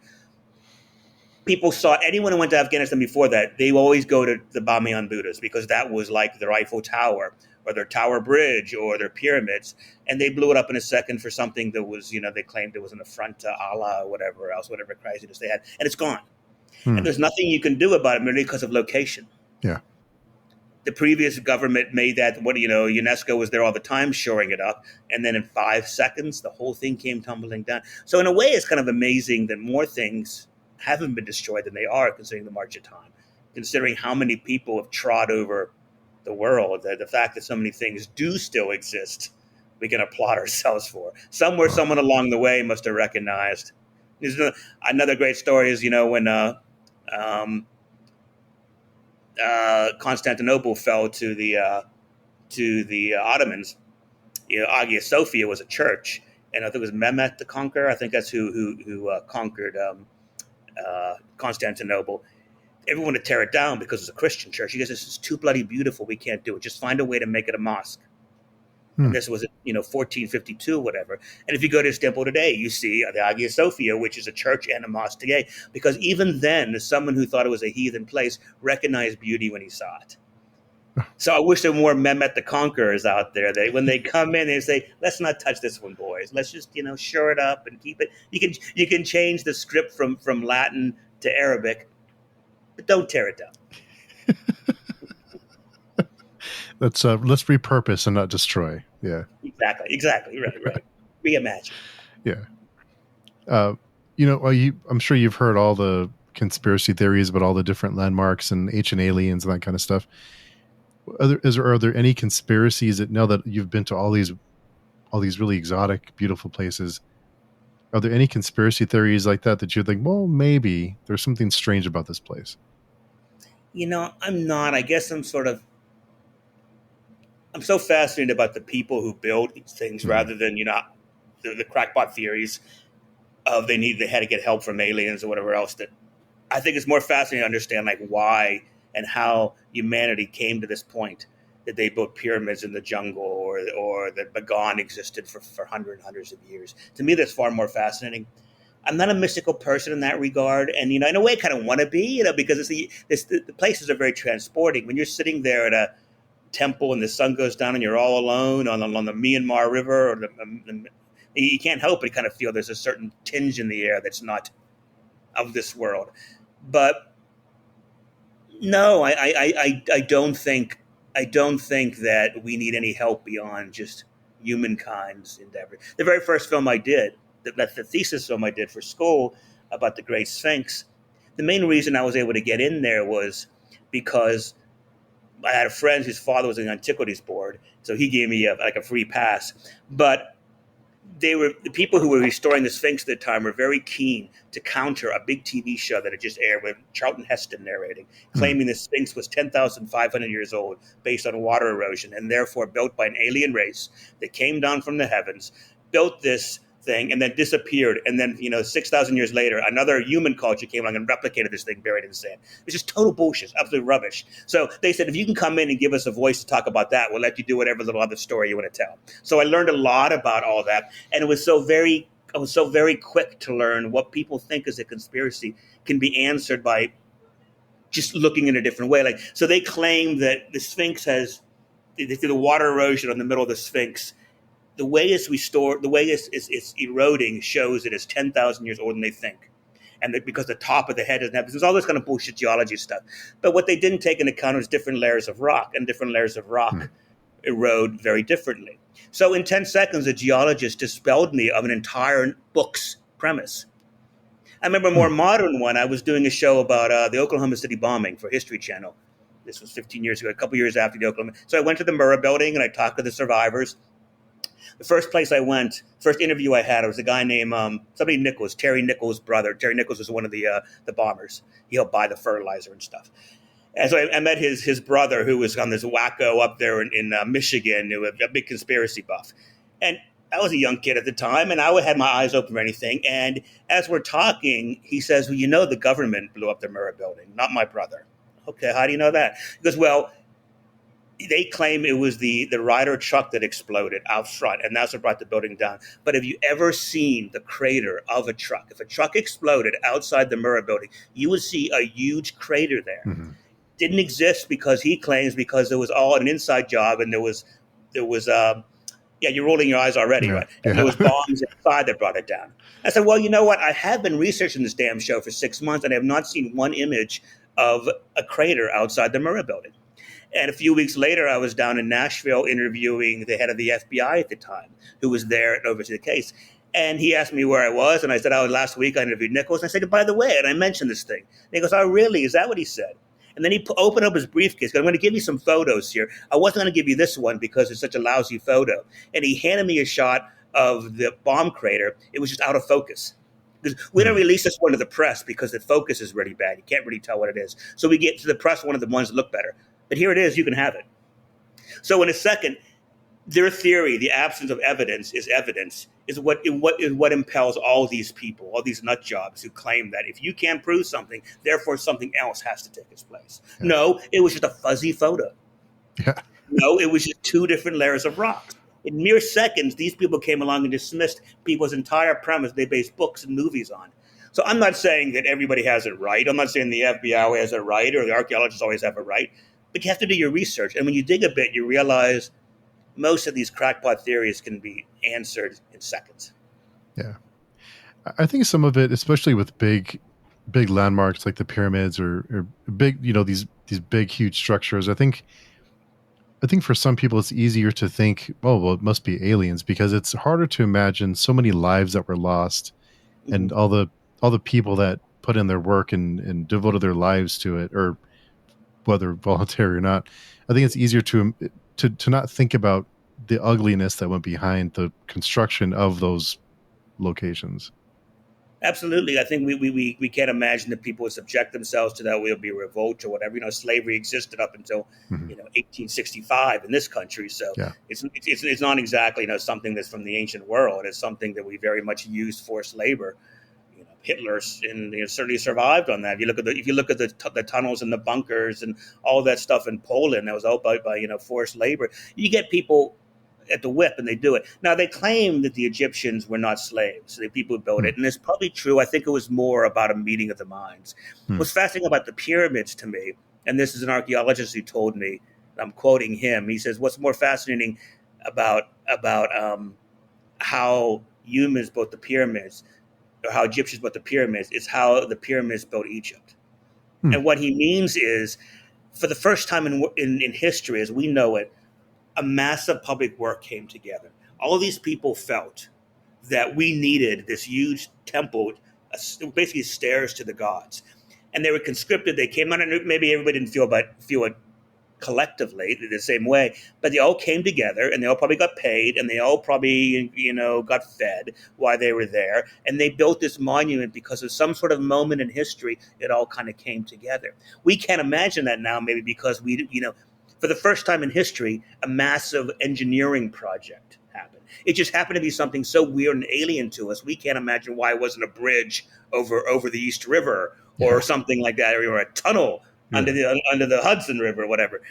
People saw anyone who went to Afghanistan before that, they always go to the Bamiyan Buddhas because that was like their Eiffel Tower or their Tower Bridge or their pyramids. And they blew it up in a second for something that was, they claimed it was an affront to Allah or whatever craziness they had. And it's gone. And there's nothing you can do about it merely because of location. Yeah. The previous government made that, UNESCO was there all the time shoring it up. And then in 5 seconds, the whole thing came tumbling down. So in a way, it's kind of amazing that more things haven't been destroyed than they are, considering the march of time, considering how many people have trod over the world, the fact that so many things do still exist we can applaud ourselves for. Somewhere, Wow. someone along the way must have recognized. Another great story is, when um, Constantinople fell to the Ottomans. Hagia Sophia was a church, and I think it was Mehmet the Conqueror. I think that's who conquered Constantinople. Everyone to tear it down because it's a Christian church. He goes, "This is too bloody beautiful. We can't do it. Just find a way to make it a mosque." Hmm. And this was 1452 or whatever. And if you go to Istanbul today, you see the Hagia Sophia, which is a church and a mosque today, because even then, someone who thought it was a heathen place recognized beauty when he saw it. So I wish there were more Mehmet the Conquerors out there. They, when they come in, they say, "Let's not touch this one, boys. Let's just shore it up and keep it." You can change the script from Latin to Arabic, but don't tear it down. Let's repurpose and not destroy. Yeah. Exactly. Right. Reimagine. Yeah. I'm sure you've heard all the conspiracy theories about all the different landmarks and ancient aliens and that kind of stuff. Are there any conspiracies that, now that you've been to all these really exotic, beautiful places, are there any conspiracy theories like that you think, well, maybe there's something strange about this place? I'm not. I guess I'm so fascinated about the people who build things Mhm. rather than, the crackpot theories of they had to get help from aliens or whatever else. That I think it's more fascinating to understand, like, why and how humanity came to this point that they built pyramids in the jungle, or that Bagan existed for hundreds of years. To me, that's far more fascinating. I'm not a mystical person in that regard, and in a way, I kind of want to be, because the places are very transporting. When you're sitting there at a temple and the sun goes down and you're all alone on the Myanmar River, or you can't help but kind of feel there's a certain tinge in the air that's not of this world. But no, I don't think that we need any help beyond just humankind's endeavor. The very first film I did, that's the thesis film I did for school about the Great Sphinx. The main reason I was able to get in there was because I had a friend whose father was in the antiquities board, so he gave me a free pass. But the people who were restoring the Sphinx at the time were very keen to counter a big TV show that had just aired with Charlton Heston narrating, Hmm. claiming the Sphinx was 10,500 years old based on water erosion, and therefore built by an alien race that came down from the heavens, built this thing, and then disappeared. And then, 6,000 years later, another human culture came along and replicated this thing buried in sand. It's just total bullshit, absolute rubbish. So they said, if you can come in and give us a voice to talk about that, we'll let you do whatever little other story you want to tell. So I learned a lot about all that, and I was so very quick to learn what people think is a conspiracy can be answered by just looking in a different way. Like, so they claim that the Sphinx they do the water erosion on the middle of the Sphinx. The way it's restored, the way it's eroding shows it is 10,000 years older than they think. And that because the top of the head doesn't have, there's all this kind of bullshit geology stuff. But what they didn't take into account is different layers of rock, and different layers of Hmm. rock erode very differently. So in 10 seconds, a geologist dispelled me of an entire book's premise. I remember a Hmm. more modern one. I was doing a show about the Oklahoma City bombing for History Channel. This was 15 years ago, a couple years after the Oklahoma. So I went to the Murrah building and I talked to the survivors. The first place I went, first interview I had, it was a guy named somebody Nichols, Terry Nichols' brother. Terry Nichols was one of the bombers. He helped buy the fertilizer and stuff. And so I met his brother, who was on this wacko up there in Michigan, who was a big conspiracy buff. And I was a young kid at the time, and I had my eyes open for anything. And as we're talking, he says, "Well, the government blew up the Murrah building, not my brother." Okay, how do you know that? He goes, "Well, they claim it was the Ryder truck that exploded out front, and that's what brought the building down. But have you ever seen the crater of a truck? If a truck exploded outside the Murrah building, you would see a huge crater there. Hmm. Didn't exist because he claims because it was all an inside job, and there was yeah, you're rolling your eyes already, Yeah. right? And there Yeah. was bombs inside that brought it down." I said, "Well, you know what? I have been researching this damn show for 6 months, and I have not seen one image of a crater outside the Murrah building." And a few weeks later, I was down in Nashville interviewing the head of the FBI at the time, who was there and overseeing the case. And he asked me where I was, and I said, "Oh, last week I interviewed Nichols." And I said, "By the way," and I mentioned this thing. And he goes, "Oh, really? Is that what he said?" And then he opened up his briefcase. I'm going to give you some photos here. I wasn't going to give you this one because it's such a lousy photo. And he handed me a shot of the bomb crater. It was just out of focus. Because we don't Hmm. release this one to the press because the focus is really bad. You can't really tell what it is. So we get to the press one of the ones that look better. But here it is. You can have it. So in a second, their theory, the absence of evidence, is what impels all these people, all these nut jobs who claim that if you can't prove something, therefore something else has to take its place. Yeah. No, it was just a fuzzy photo. Yeah. No, it was just two different layers of rocks. In mere seconds, these people came along and dismissed people's entire premise they based books and movies on. So I'm not saying that everybody has it right. I'm not saying the FBI has it right or the archaeologists always have it right. But you have to do your research. And when you dig a bit, you realize most of these crackpot theories can be answered in seconds. Yeah. I think some of it, especially with big landmarks like the pyramids or big, these big, huge structures. I think for some people it's easier to think, oh, well, it must be aliens because it's harder to imagine so many lives that were lost Mm-hmm. and all the people that put in their work and devoted their lives to it, or whether voluntary or not. I think it's easier to not think about the ugliness that went behind the construction of those locations. Absolutely. I think we can't imagine that people would subject themselves to that. Will be a revolt or whatever. Slavery existed up until Hmm. 1865 in this country. So Yeah. it's not exactly something that's from the ancient world. It's something that we very much use forced labor. Hitler certainly survived on that. If you look at the tunnels and the bunkers and all that stuff in Poland, that was all by forced labor. You get people at the whip and they do it. Now they claim that the Egyptians were not slaves, the people who built Hmm. it, and it's probably true. I think it was more about a meeting of the minds. Hmm. What's fascinating about the pyramids to me, and this is an archaeologist who told me, I'm quoting him. He says, "What's more fascinating about how humans built the pyramids, or how Egyptians built the pyramids, is how the pyramids built Egypt." Hmm. And what he means is, for the first time in history, as we know it, a massive public work came together. All of these people felt that we needed this huge temple, basically stairs to the gods, and they were conscripted. They came out, and maybe everybody didn't feel it collectively the same way, but they all came together, and they all probably got paid, and they all probably got fed while they were there, and they built this monument because of some sort of moment in history. It all kind of came together. We can't imagine that now, maybe because for the first time in history, a massive engineering project happened. It just happened to be something so weird and alien to us. We can't imagine why it wasn't a bridge over the East River or Yeah. something like that, or a tunnel under Yeah. the Hudson River or whatever,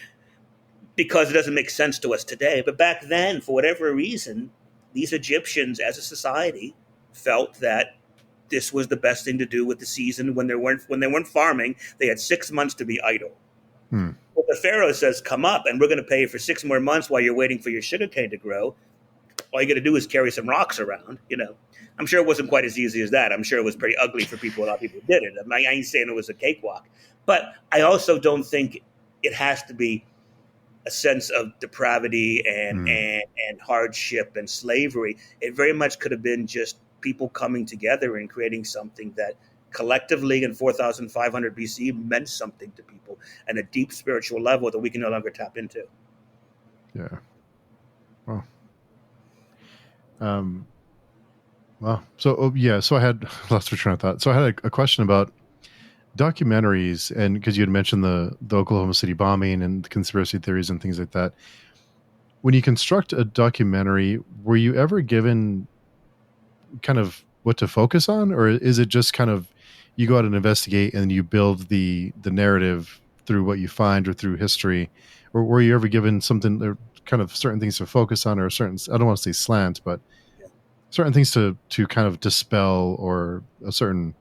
because it doesn't make sense to us today. But back then, for whatever reason, these Egyptians as a society felt that this was the best thing to do with the season when they weren't farming. They had 6 months to be idle. Hmm. Well, the Pharaoh says, "Come up, and we're going to pay you for 6 more months while you're waiting for your sugarcane to grow. All you got to do is carry some rocks around." I'm sure it wasn't quite as easy as that. I'm sure it was pretty ugly for people. A lot of people did it. I ain't saying it was a cakewalk, but I also don't think it has to be a sense of depravity and Hmm. and hardship and slavery. It very much could have been just people coming together and creating something that collectively in 4500 BC meant something to people and a deep spiritual level that we can no longer tap into. Yeah. Well. Um. Well. So yeah. So I had lost my train of thought. So I had a question about documentaries, and because you had mentioned the Oklahoma City bombing and the conspiracy theories and things like that. When you construct a documentary, were you ever given kind of what to focus on, or is it just kind of you go out and investigate and you build the narrative through what you find or through history, or were you ever given something or kind of certain things to focus on, or certain, I don't want to say slant, but certain things to kind of dispel, or a certain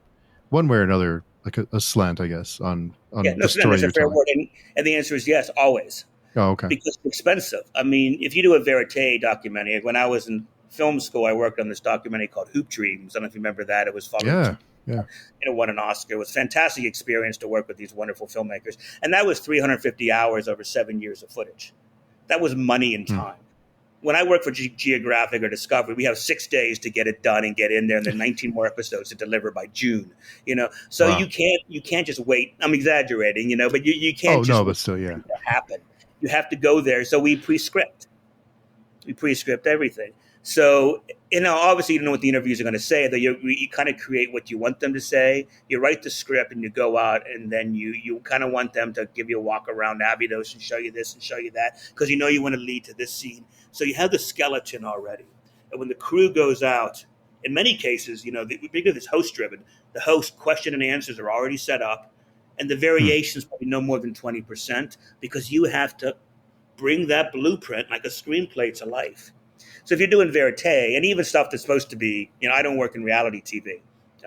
one way or another, like a slant, I guess, Yeah, on no, the story that's a you're fair telling. word, and the answer is yes, always, Oh, okay. because it's expensive. I mean, if you do a verite documentary, when I was in film school, I worked on this documentary called Hoop Dreams. I don't know if you remember that. It was following two, Yeah. Yeah. won an Oscar. It was a fantastic experience to work with these wonderful filmmakers, and that was 350 hours over 7 years of footage. That was money and Hmm. time. when I work for Geographic or Discovery, we have 6 days to get it done and get in there, and then 19 more episodes to deliver by June. So Wow. you can't just wait. I'm exaggerating, but you can't Oh just no, wait but still, for yeah. it to happen. You have to go there. So we pre-script everything. So, obviously you don't know what the interviews are going to say, though you kind of create what you want them to say. You write the script and you go out, and then you kind of want them to give you a walk around Abydos and show you this and show you that, because you want to lead to this scene. So you have the skeleton already. And when the crew goes out, in many cases, because it's host driven, the host question and answers are already set up, and the Hmm. variations probably no more than 20%, because you have to bring that blueprint like a screenplay to life. So if you're doing verite and even stuff that's supposed to be, I don't work in reality TV,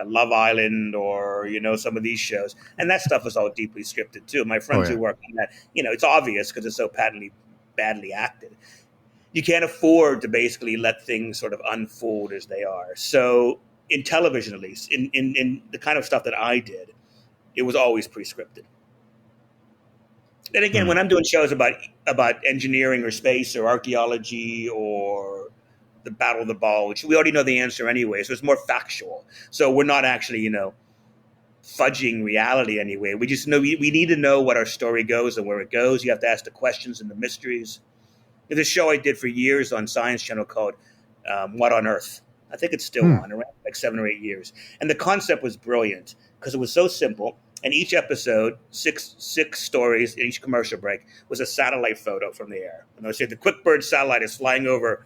Love Island or some of these shows, and that stuff is all deeply scripted too. My Oh friends who yeah. work on that, it's obvious because it's so patently badly acted. You can't afford to basically let things sort of unfold as they are. So in television, at least, in the kind of stuff that I did, it was always pre-scripted. And again, Hmm. when I'm doing shows about engineering or space or archaeology or the Battle of the Bulge, we already know the answer anyway, so it's more factual. So we're not actually, fudging reality anyway. We just know we need to know what our story goes and where it goes. You have to ask the questions and the mysteries. There's a show I did for years on Science Channel called What on Earth. I think it's still Hmm. on, around like 7 or 8 years. And the concept was brilliant because it was so simple. And each episode, six stories in each commercial break, was a satellite photo from the air. And they say the QuickBird satellite is flying over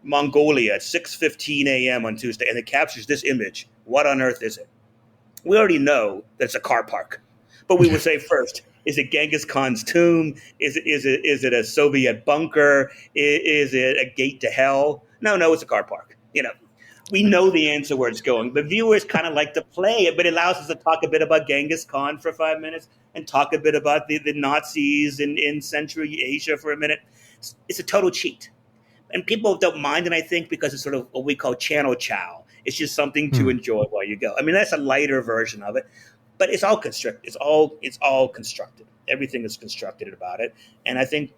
Mongolia at 6:15 a.m. on Tuesday, and it captures this image. What on earth is it? We already know that it's a car park, but we would say first: is it Genghis Khan's tomb? Is it a Soviet bunker? Is it a gate to hell? No, it's a car park. We know the answer where it's going. The viewers kind of like to play it, but it allows us to talk a bit about Genghis Khan for 5 minutes and talk a bit about the Nazis in Central Asia for a minute. It's a total cheat. And people don't mind it, I think, because it's sort of what we call channel chow. It's just something to Hmm. enjoy while you go. I mean, that's a lighter version of it, but it's all constructed. It's all constructed. Everything is constructed about it, and I think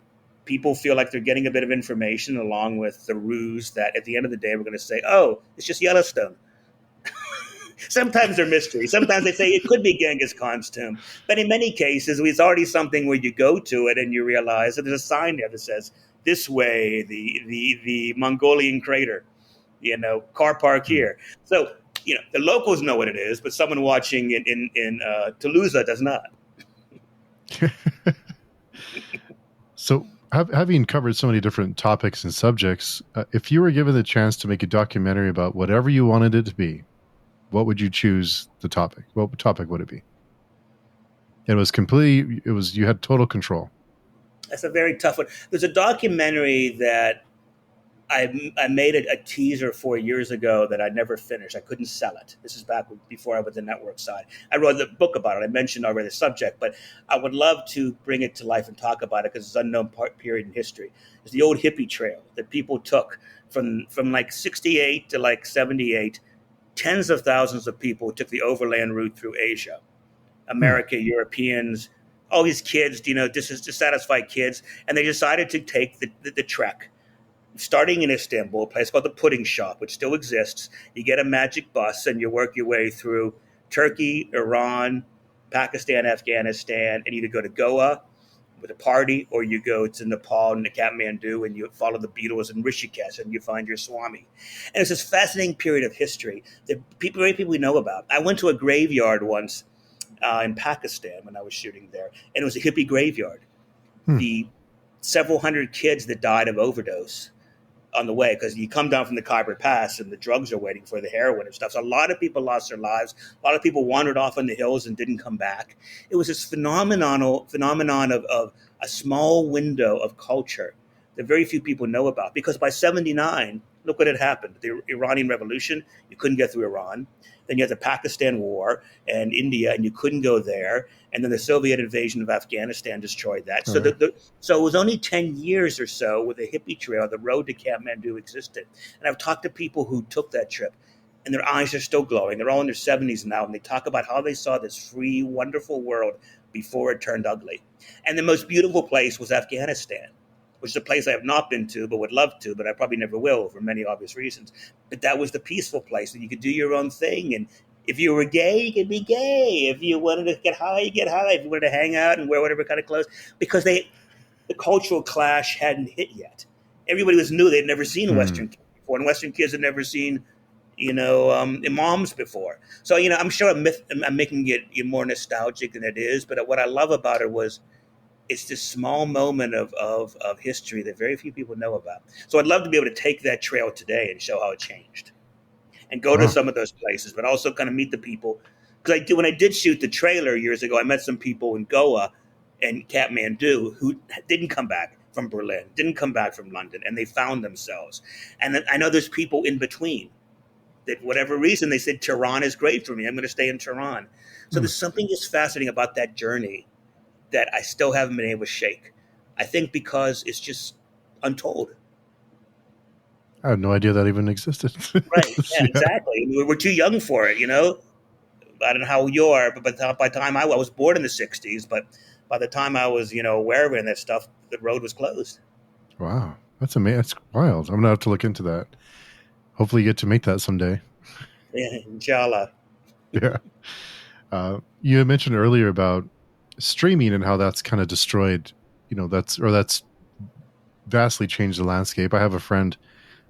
people feel like they're getting a bit of information along with the ruse that at the end of the day we're going to say, "Oh, it's just Yellowstone." Sometimes they're mystery. Sometimes they say it could be Genghis Khan's tomb. But in many cases, it's already something where you go to it and you realize that there's a sign there that says, this way, the Mongolian crater, car park Hmm. here. So, the locals know what it is, but someone watching in Toulouse does not. So, having covered so many different topics and subjects, if you were given the chance to make a documentary about whatever you wanted it to be, what would you choose the topic? What topic would it be? It was completely. It was you had total control. That's a very tough one. There's a documentary that I made a teaser 4 years ago that I never finished. I couldn't sell it. This is back before I was the network side. I wrote the book about it. I mentioned already the subject, but I would love to bring it to life and talk about it because it's an unknown period in history. It's the old hippie trail that people took from like 68 to like 78. Tens of thousands of people took the overland route through Asia, Hmm. America, Europeans, all these kids, dissatisfied kids, and they decided to take the trek starting in Istanbul, a place called the Pudding Shop, which still exists. You get a magic bus and you work your way through Turkey, Iran, Pakistan, Afghanistan, and either go to Goa with a party or you go to Nepal and Kathmandu and you follow the Beatles in Rishikesh and you find your Swami. And it's this fascinating period of history that very people we know about. I went to a graveyard once in Pakistan when I was shooting there, and it was a hippie graveyard. Hmm. The several hundred kids that died of overdose on the way because you come down from the Khyber Pass and the drugs are waiting for the heroin and stuff. So a lot of people lost their lives. A lot of people wandered off in the hills and didn't come back. It was this phenomenon of a small window of culture that very few people know about. Because by 79, look what had happened. The Iranian Revolution, you couldn't get through Iran. Then you had the Pakistan War and India, and you couldn't go there. And then the Soviet invasion of Afghanistan destroyed that. Oh So yeah. so it was only 10 years or so with the hippie trail, the road to Kathmandu existed. And I've talked to people who took that trip, and their eyes are still glowing. They're all in their 70s now, and they talk about how they saw this free, wonderful world before it turned ugly. And the most beautiful place was Afghanistan. which is a place I have not been to, but would love to, but I probably never will for many obvious reasons. But that was the peaceful place, and you could do your own thing. And if you were gay, you could be gay. If you wanted to get high, you get high. If you wanted to hang out and wear whatever kind of clothes, because the cultural clash hadn't hit yet. Everybody was new; they'd never seen Hmm. Western kids before, and Western kids had never seen imams before. So I'm sure I'm making it more nostalgic than it is. But what I love about it was it's this small moment of history that very few people know about. So I'd love to be able to take that trail today and show how it changed and go to Wow. some of those places, but also kind of meet the people. Because when I did shoot the trailer years ago, I met some people in Goa and Kathmandu who didn't come back from Berlin, didn't come back from London, and they found themselves. And I know there's people in between that, whatever reason, they said Tehran is great for me. I'm going to stay in Tehran. So Hmm. there's something just fascinating about that journey that I still haven't been able to shake. I think because it's just untold. I had no idea that even existed. Right. Yeah, Yeah. exactly. We're too young for it. I don't know how you are, but by the time I was born in the 60s, but by the time I was, aware of it and that stuff, the road was closed. Wow. That's amazing. That's wild. I'm gonna have to look into that. Hopefully, you get to make that someday. Yeah, inshallah. Yeah. You had mentioned earlier about streaming and how that's kind of destroyed. That's vastly changed the landscape. I have a friend,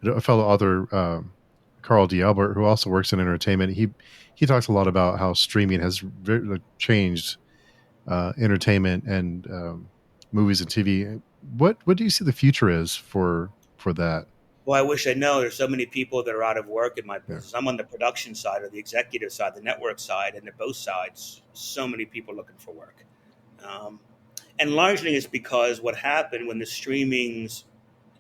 a fellow author, Carl D. Albert, who also works in entertainment. He talks a lot about how streaming has changed entertainment and movies and TV. What do you see the future is for that? Well, I wish I know. There's so many people that are out of work in my Yeah. business. I'm on the production side or the executive side, the network side, and at both sides, so many people looking for work. Um, and largely it's because what happened when the streamings,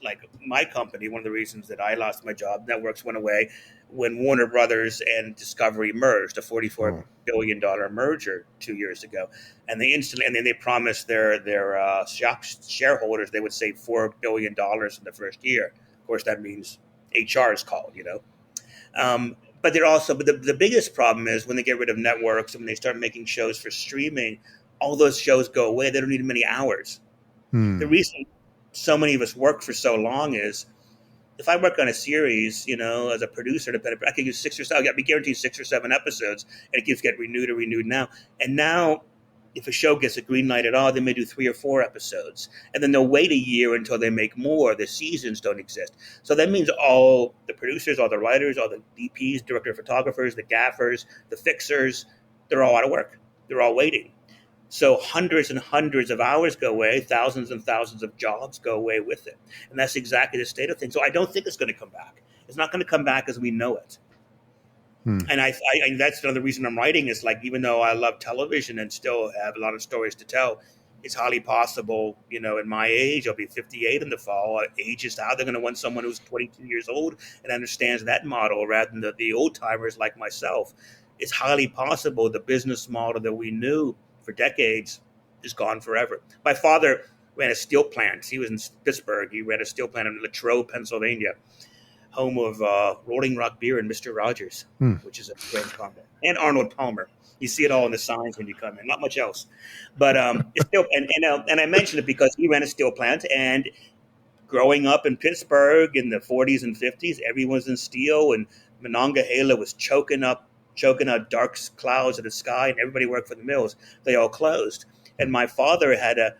like my company, one of the reasons that I lost my job, networks went away when Warner Brothers and Discovery merged, a $44 Oh. billion merger 2 years ago, and then they promised their shareholders they would save $4 billion in the first year. Of course, that means HR is called. But the biggest problem is when they get rid of networks and when they start making shows for streaming, all those shows go away. They don't need many hours. The Hmm. reason so many of us work for so long is if I work on a series, as a producer, I can use six or seven. I'll be guaranteed 6 or 7 episodes, and it keeps getting renewed and renewed now. And now, if a show gets a green light at all, they may do 3 or 4 episodes, and then they'll wait a year until they make more. The seasons don't exist, so that means all the producers, all the writers, all the DPs, director of photographers, the gaffers, the fixers, they're all out of work. They're all waiting. So hundreds and hundreds of hours go away, thousands and thousands of jobs go away with it. And that's exactly the state of things. So I don't think it's going to come back. It's not going to come back as we know it. Hmm. And that's another reason I'm writing is like, even though I love television and still have a lot of stories to tell, it's highly possible, in my age, I'll be 58 in the fall, age is out. They're going to want someone who's 22 years old and understands that model rather than the old timers like myself. It's highly possible the business model that we knew for decades is gone forever. My father ran a steel plant. He was in Pittsburgh. He ran a steel plant in Latrobe, Pennsylvania, home of Rolling Rock Beer and Mr. Rogers, Hmm. which is a great combo, and Arnold Palmer. You see it all in the signs when you come in. Not much else, but it's still. And I mentioned it because he ran a steel plant, and growing up in Pittsburgh in the 40s and 50s, everyone was in steel, and Monongahela was choking out dark clouds in the sky, and everybody worked for the mills. They all closed, and my father had to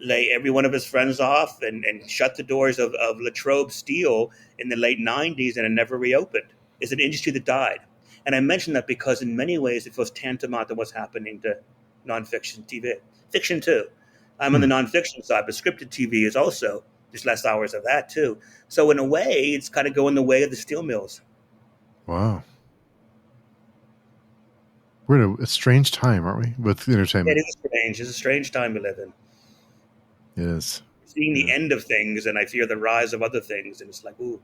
lay every one of his friends off and shut the doors of Latrobe Steel in the late 90s, and it never reopened. It's an industry that died. And I mention that because in many ways it feels tantamount to what's happening to nonfiction TV. Fiction too. I'm on Hmm. the nonfiction side, but scripted TV is also there's less hours of that too. So in a way, it's kind of going the way of the steel mills. Wow. We're in a strange time, aren't we, with It entertainment? is strange. It's a strange time we live in. It is. Seeing the Yeah. end of things, and I fear the rise of other things, and it's like, ooh,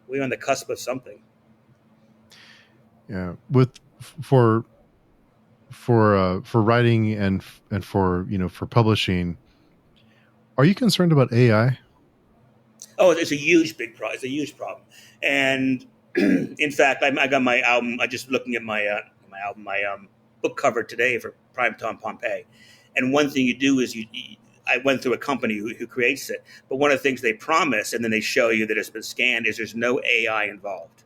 we're on the cusp of something. Yeah. With for writing and for publishing, are you concerned about AI? Oh, it's a huge, big problem. It's a huge problem. And in fact, I got my album. I just looking at my album, my book cover today for Primetime Pompeii. And one thing you do is I went through a company who creates it, but one of the things they promise and then they show you that it's been scanned is there's no AI involved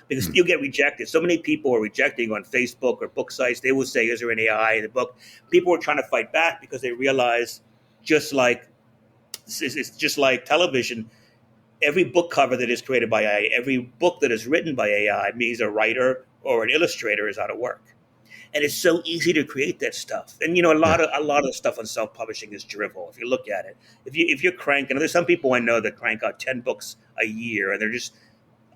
because Mm. you get rejected. So many people are rejecting on Facebook or book sites. They will say, "Is there an AI in the book?" People are trying to fight back because they realize, just like it's just like television. Every book cover that is created by AI, every book that is written by AI means a writer or an illustrator is out of work. And it's so easy to create that stuff. And a Yeah. lot of the stuff on self publishing is drivel. If you look at it, if you're cranking, there's some people I know that crank out 10 books a year, and they're just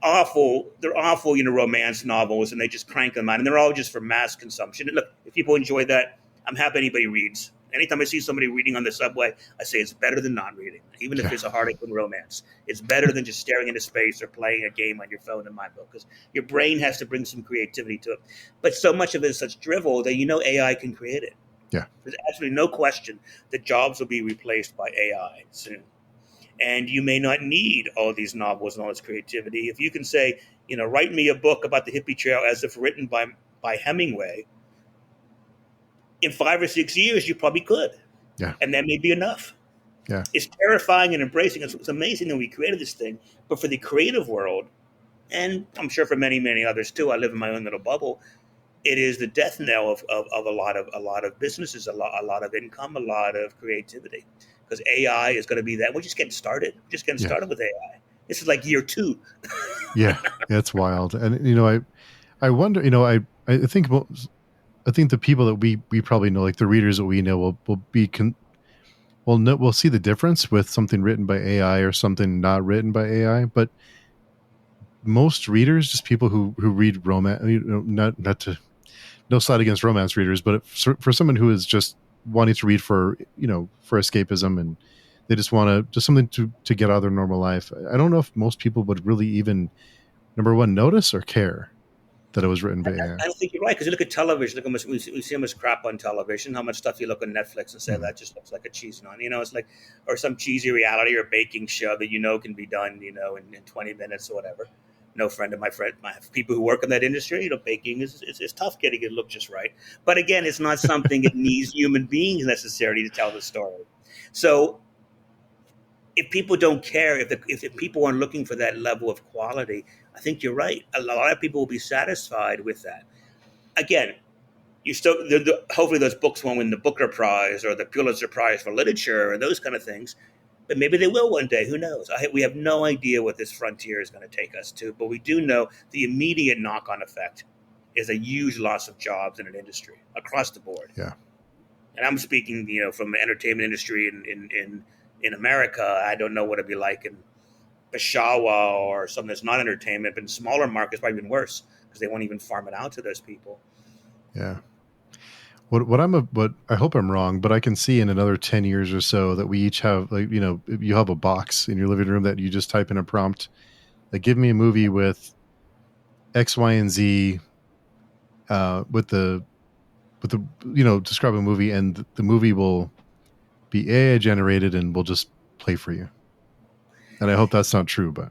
awful. They're awful, romance novels, and they just crank them out, and they're all just for mass consumption. And look, if people enjoy that, I'm happy anybody reads. Anytime I see somebody reading on the subway, I say it's better than not reading, even if Yeah. it's a Harlequin romance. It's better than just staring into space or playing a game on your phone, in my book, because your brain has to bring some creativity to it. But so much of it is such drivel that AI can create it. Yeah. There's absolutely no question that jobs will be replaced by AI soon. And you may not need all these novels and all this creativity. If you can say, write me a book about the hippie trail as if written by Hemingway, in 5 or 6 years, you probably could. Yeah. And that may be enough. Yeah. It's terrifying and embracing. It's amazing that we created this thing. But for the creative world, and I'm sure for many, many others too, I live in my own little bubble, it is the death knell of a lot of businesses, a lot of income, a lot of creativity. Because AI is going to be that. We're just getting started. We're just getting Yeah. started with AI. This is like year two. Yeah. Yeah. It's wild. And I wonder. I think I think the people that we probably know, like the readers that we know, will be we'll see the difference with something written by AI or something not written by AI. But most readers, just people who read romance, not to no slight against romance readers, but for someone who is just wanting to read for escapism, and they just want just something to get out of their normal life. I don't know if most people would really even, number one, notice or care that it was written by AI. I don't think you're right because you look at television. Look how much we see how much crap on television. How much stuff you look on Netflix and say Mhm. that just looks like a cheesy one. It's like, or some cheesy reality or baking show that can be done in 20 minutes or whatever. No friend of my people who work in that industry. Baking is tough getting it look just right. But again, it's not something that needs human beings necessarily to tell the story. So if people don't care, if the people aren't looking for that level of quality, I think you're right. A lot of people will be satisfied with that. Again, you still hopefully those books won't win the Booker Prize or the Pulitzer Prize for literature and those kind of things, but maybe they will one day. Who knows? We have no idea what this frontier is going to take us to, but we do know the immediate knock-on effect is a huge loss of jobs in an industry across the board. Yeah. And I'm speaking, from the entertainment industry in America. I don't know what it'd be like in Peshawar or something that's not entertainment, but in smaller markets, probably even worse because they won't even farm it out to those people. Yeah. What I hope I'm wrong, but I can see in another 10 years or so that we each have, like, you have a box in your living room that you just type in a prompt, like, give me a movie with X, Y, and Z, with the describe a movie, and the movie will be AI generated and will just play for you. And I hope that's not true, but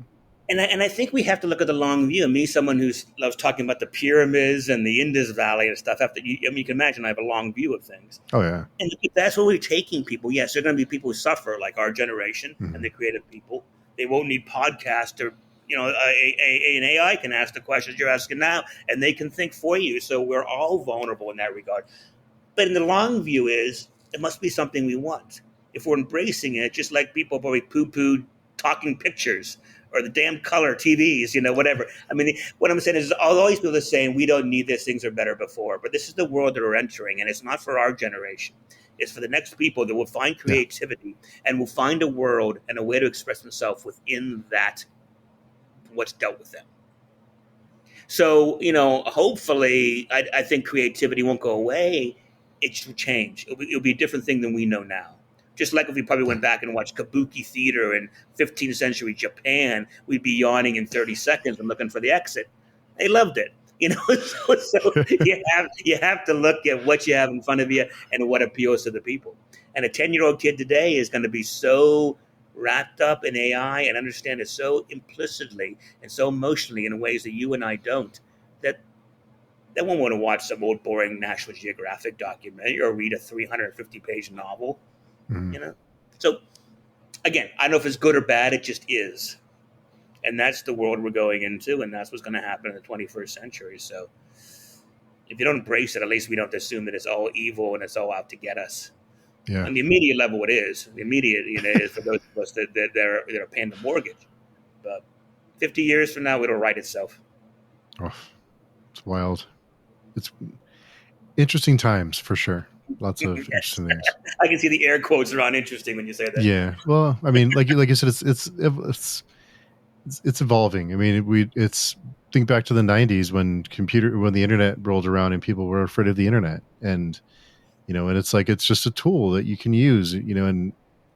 And I think we have to look at the long view. Me, someone who loves talking about the pyramids and the Indus Valley and stuff. You can imagine I have a long view of things. oh yeah. And if that's where we're taking people, yes, there are going to be people who suffer, like our generation and Mhm. the creative people. They won't need podcasts or, an AI can ask the questions you're asking now, and they can think for you. So we're all vulnerable in that regard. But in the long view is it must be something we want. If we're embracing it, just like people probably poo-pooed talking pictures or the damn color TVs, whatever. I mean, what I'm saying is all these people are saying we don't need this, things are better before. But this is the world that we're entering, and it's not for our generation. It's for the next people that will find Yeah. creativity and will find a world and a way to express themselves within that, what's dealt with them. So, hopefully, I think creativity won't go away. It will change. It'll be a different thing than we know now. Just like if we probably Yeah. went back and watched kabuki theater in 15th century Japan, we'd be yawning in 30 seconds and looking for the exit. They loved it. So you have to look at what you have in front of you and what appeals to the people. And a 10-year-old kid today is going to be so wrapped up in AI and understand it so implicitly and so emotionally in ways that you and I don't, that they won't want to watch some old boring National Geographic documentary or read a 350-page novel. Mhm. You know, So again, I don't know if it's good or bad. It just is, and that's the world we're going into, and that's what's going to happen in the 21st century. So if you don't embrace it, at least we don't assume that it's all evil and it's all out to get us. Yeah. On the immediate level, it is. The immediate, is for those of us that are paying the mortgage. But 50 years from now, it'll right itself. Oh, it's wild. It's interesting times for sure. Lots of Yes, interesting things. I can see the air quotes around interesting when you say that. Yeah. Well, I mean, like you said, it's evolving. I mean, it's think back to the '90s when the internet rolled around and people were afraid of the internet, and and it's like it's just a tool that you can use, and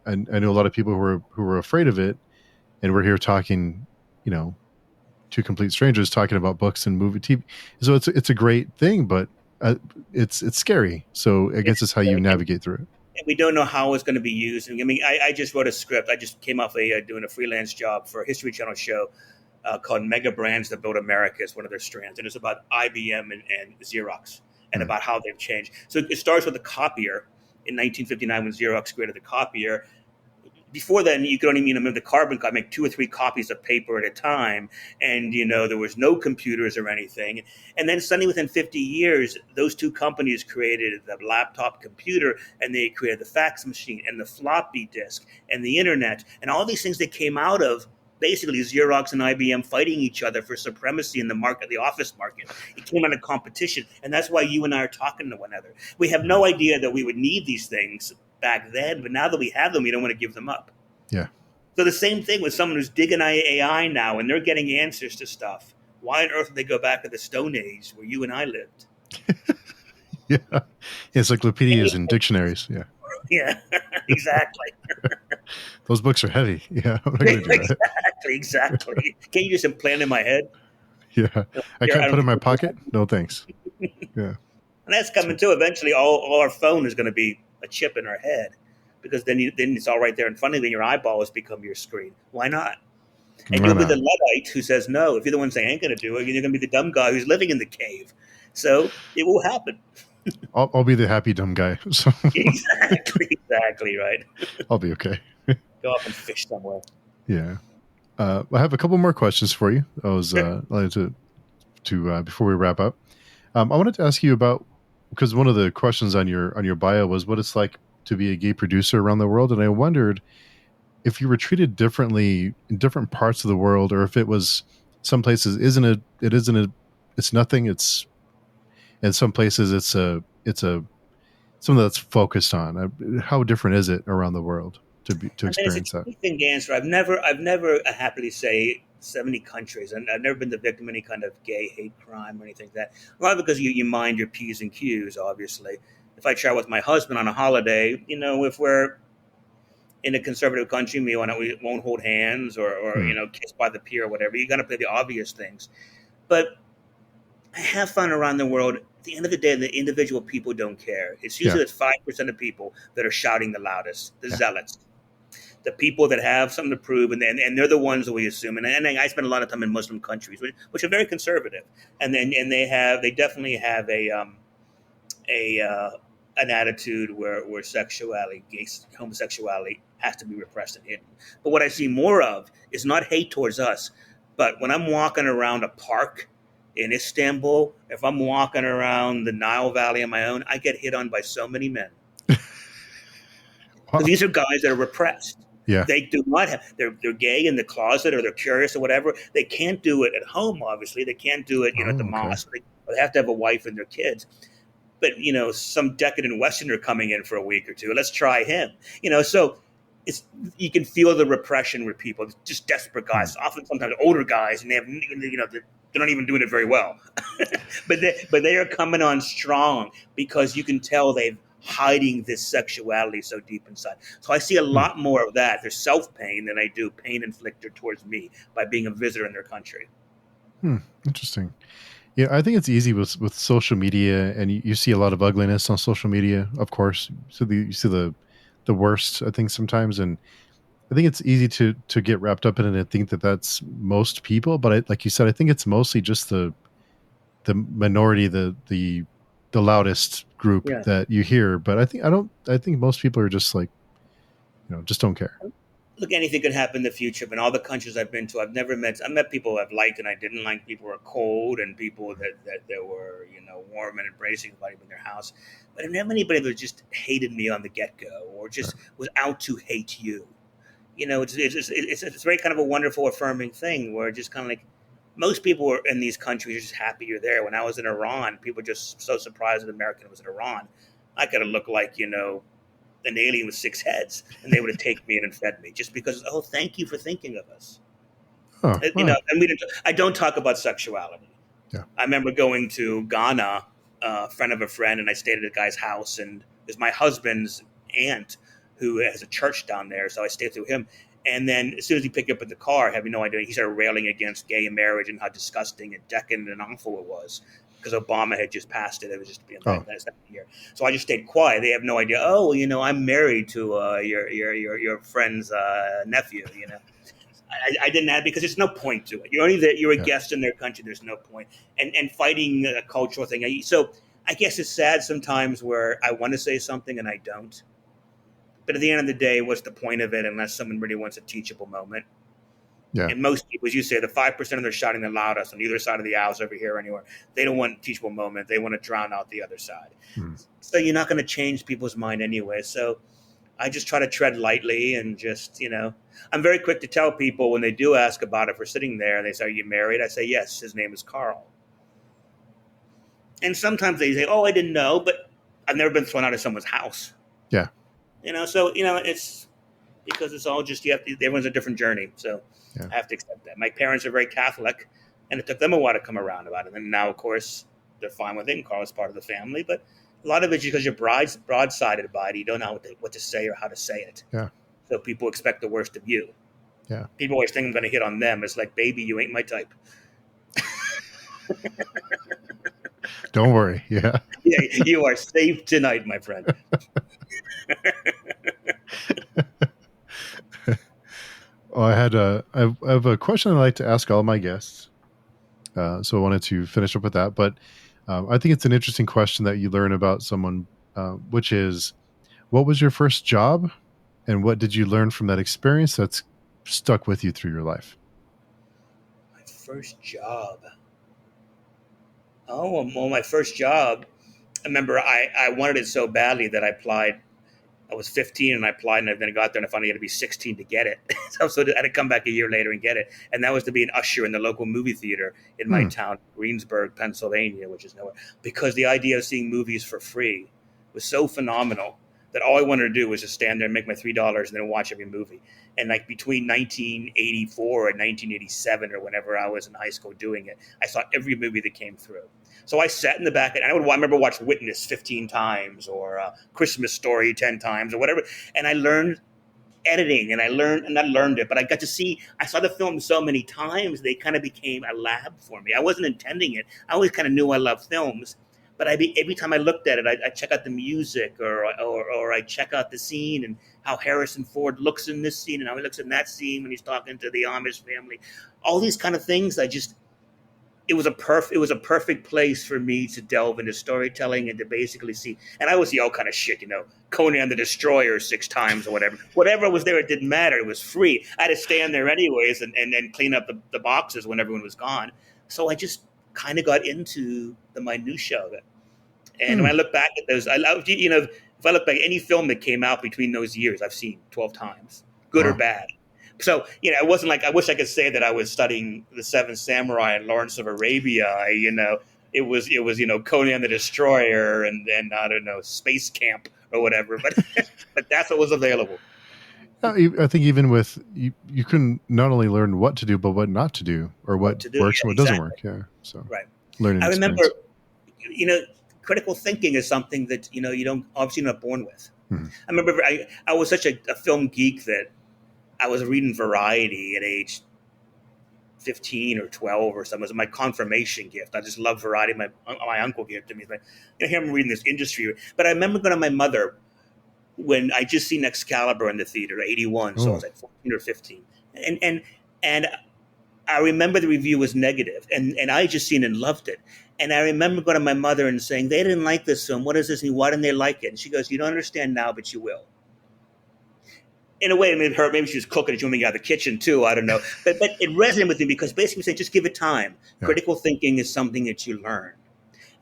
I know a lot of people who were afraid of it, and we're here talking, you know, two complete strangers talking about books and movie TV. So it's a great thing, but it's scary. So I guess it's how you navigate through it. We don't know how it's going to be used. I mean, I just wrote a script. I just came off doing a freelance job for a History Channel show called Mega Brands That Build America. Is one of their strands, and it's about IBM and Xerox and about how they've changed. So it starts with a copier in 1959 when Xerox created the copier. Before then, you could only the carbon copy, make 2 or 3 copies of paper at a time, and there was no computers or anything. And then suddenly, within 50 years, those two companies created the laptop computer, and they created the fax machine and the floppy disk and the internet, and all these things that came out of basically Xerox and IBM fighting each other for supremacy in the market, the office market. It came out of competition, and that's why you and I are talking to one another. We have no idea that we would need these things back then, but now that we have them, we don't want to give them up. Yeah. So the same thing with someone who's digging AI now and they're getting answers to stuff. Why on earth would they go back to the Stone Age where you and I lived? Yeah. Encyclopedias and dictionaries. Yeah. Yeah, exactly. Those books are heavy. Yeah. I'm not going to do that. Exactly. Can't you just implant in my head? Yeah. I can't put it in my pocket. No, thanks. Yeah. And that's coming too. Eventually, all our phone is going to be a chip in our head, because then it's all right there in front of you, and your eyeball has become your screen. Why not? And you'll be the Luddite who says no. If you're the one saying ain't going to do it, you're going to be the dumb guy who's living in the cave. So it will happen. I'll be the happy dumb guy. So Exactly right. I'll be okay. Go off and fish somewhere. Yeah. I have a couple more questions for you. I was to before we wrap up. I wanted to ask you about, because one of the questions on your bio was what it's like to be a gay producer around the world, and I wondered if you were treated differently in different parts of the world, or if it was some places it's nothing. It's in some places it's something that's focused on. How different is it around the world to experience that? It's a thing, answer. I've never happily say 70 countries, and I've never been the victim of any kind of gay hate crime or anything like that. A lot because you mind your P's and Q's, obviously. If I travel with my husband on a holiday, if we're in a conservative country, we won't hold hands or kiss by the pier or whatever. You got to play the obvious things. But I have found around the world, at the end of the day, the individual people don't care. It's usually the 5% of people that are shouting the loudest, the zealots, the people that have something to prove, and they're the ones that we assume. And I spend a lot of time in Muslim countries, which are very conservative, and they definitely have an attitude where sexuality, homosexuality, has to be repressed and hidden. But what I see more of is not hate towards us, but when I'm walking around a park in Istanbul, if I'm walking around the Nile Valley on my own, I get hit on by so many men. Wow. These are guys that are repressed. Yeah. They do not have, they're gay in the closet, or they're curious or whatever. They can't do it at home, obviously. They can't do it, at the mosque. They have to have a wife and their kids. But, some decadent Westerner coming in for a week or two, let's try him. So you can feel the repression with people, just desperate guys, often sometimes older guys, and they have, they're not even doing it very well. but they are coming on strong because you can tell they've hiding this sexuality so deep inside. So I see a lot more of that. There's self-pain than I do pain inflicted towards me by being a visitor in their country. Interesting. Yeah, I think it's easy with social media, and you see a lot of ugliness on social media, of course. So you see the worst, I think, sometimes, and I think it's easy to get wrapped up in it and think that that's most people. But like you said, I think it's mostly just the minority, the loudest group that you hear. But I think most people are just like, just don't care. Look, anything could happen in the future. But in all the countries I've been to, I met people I've liked and I didn't like. People who are cold and people that were, warm and embracing, inviting me in their house. But I didn't have anybody that just hated me on the get go or just was out to hate you. It's very kind of a wonderful, affirming thing where just kind of like most people were in these countries are just happy you're there. When I was in Iran, people were just so surprised that an American was in Iran. I could have looked like, an alien with six heads, and they would have taken me in and fed me just because, oh, thank you for thinking of us. Oh, wow. And I don't talk about sexuality. Yeah. I remember going to Ghana, a friend of a friend, and I stayed at a guy's house, and it was my husband's aunt who has a church down there, so I stayed through him. And then as soon as he picked up in the car, having no idea, he started railing against gay marriage and how disgusting and decadent and awful it was because Obama had just passed it. It was just being like that year. So I just stayed quiet. They have no idea. Oh, well, I'm married to your friend's nephew. I didn't have because there's no point to it. You're only there. You're a guest in their country. There's no point. And fighting a cultural thing. So I guess it's sad sometimes where I want to say something and I don't. But at the end of the day, what's the point of it unless someone really wants a teachable moment? Yeah. And most people, as you say, the 5% of them are shouting the loudest on either side of the aisles over here or anywhere. They don't want a teachable moment. They want to drown out the other side. So you're not going to change people's mind anyway. So I just try to tread lightly and just, I'm very quick to tell people when they do ask about it, if we're sitting there and they say, are you married? I say, yes, his name is Carl. And sometimes they say, oh, I didn't know, but I've never been thrown out of someone's house. Yeah. So, it's because it's all just, everyone's a different journey. So I have to accept that. My parents are very Catholic and it took them a while to come around about it. And now, of course, they're fine with it and Carl's part of the family, but a lot of it's because you're broadsided by it. You don't know what to say or how to say it. Yeah. So people expect the worst of you. Yeah. People always think I'm going to hit on them. It's like, baby, you ain't my type. Don't worry. Yeah. Yeah, you are safe tonight, my friend. Oh, I have a question I like to ask all my guests. So I wanted to finish up with that, but I think it's an interesting question that you learn about someone, which is, what was your first job, and what did you learn from that experience that's stuck with you through your life? My first job. Oh, well, my first job. I remember I wanted it so badly that I applied. I was 15 and I applied, and then I got there and I finally had to be 16 to get it. so I had to come back a year later and get it. And that was to be an usher in the local movie theater in my town, Greensburg, Pennsylvania, which is nowhere. Because the idea of seeing movies for free was so phenomenal that all I wanted to do was just stand there and make my $3 and then watch every movie. And like between 1984 and 1987 or whenever I was in high school doing it, I saw every movie that came through. So I sat in the back and I remember watching Witness 15 times or Christmas Story 10 times or whatever. And I learned editing and I learned it, but I saw the film so many times, they kind of became a lab for me. I wasn't intending it. I always kind of knew I loved films. But every time I looked at it, I check out the music or I check out the scene and how Harrison Ford looks in this scene and how he looks in that scene when he's talking to the Amish family. All these kind of things, it was a perfect place for me to delve into storytelling and to basically see. And I would see all kind of shit, Conan the Destroyer 6 times or whatever. Whatever was there, it didn't matter. It was free. I had to stand there anyways and clean up the boxes when everyone was gone. So I just kind of got into the minutia of it. And when I look back at those, if I look back at any film that came out between those years, I've seen 12 times, good or bad. So, it wasn't like I wish I could say that I was studying The Seven Samurai and Lawrence of Arabia. It was Conan the Destroyer and I don't know, Space Camp or whatever. But but that's what was available. I think even with you can not only learn what to do, but what not to do, or what works and what doesn't work. Yeah. So right. Learning. I remember, critical thinking is something that you don't obviously not born with. I remember I was such a film geek that I was reading Variety at age 15 or 12 or something. It was my confirmation gift. I just love Variety. My uncle gave it to me. Like, here I'm reading this industry. But I remember going to my mother when I just seen Excalibur in the theater, 81. So I was like 14 or 15. And I remember the review was negative, and I just seen and loved it. And I remember going to my mother and saying, they didn't like this film. What does this mean? Why didn't they like it? And she goes, you don't understand now, but you will. in a way, maybe she was cooking and me out of the kitchen too. I don't know, but it resonated with me because basically saying just give it time. Yeah. Critical thinking is something that you learn.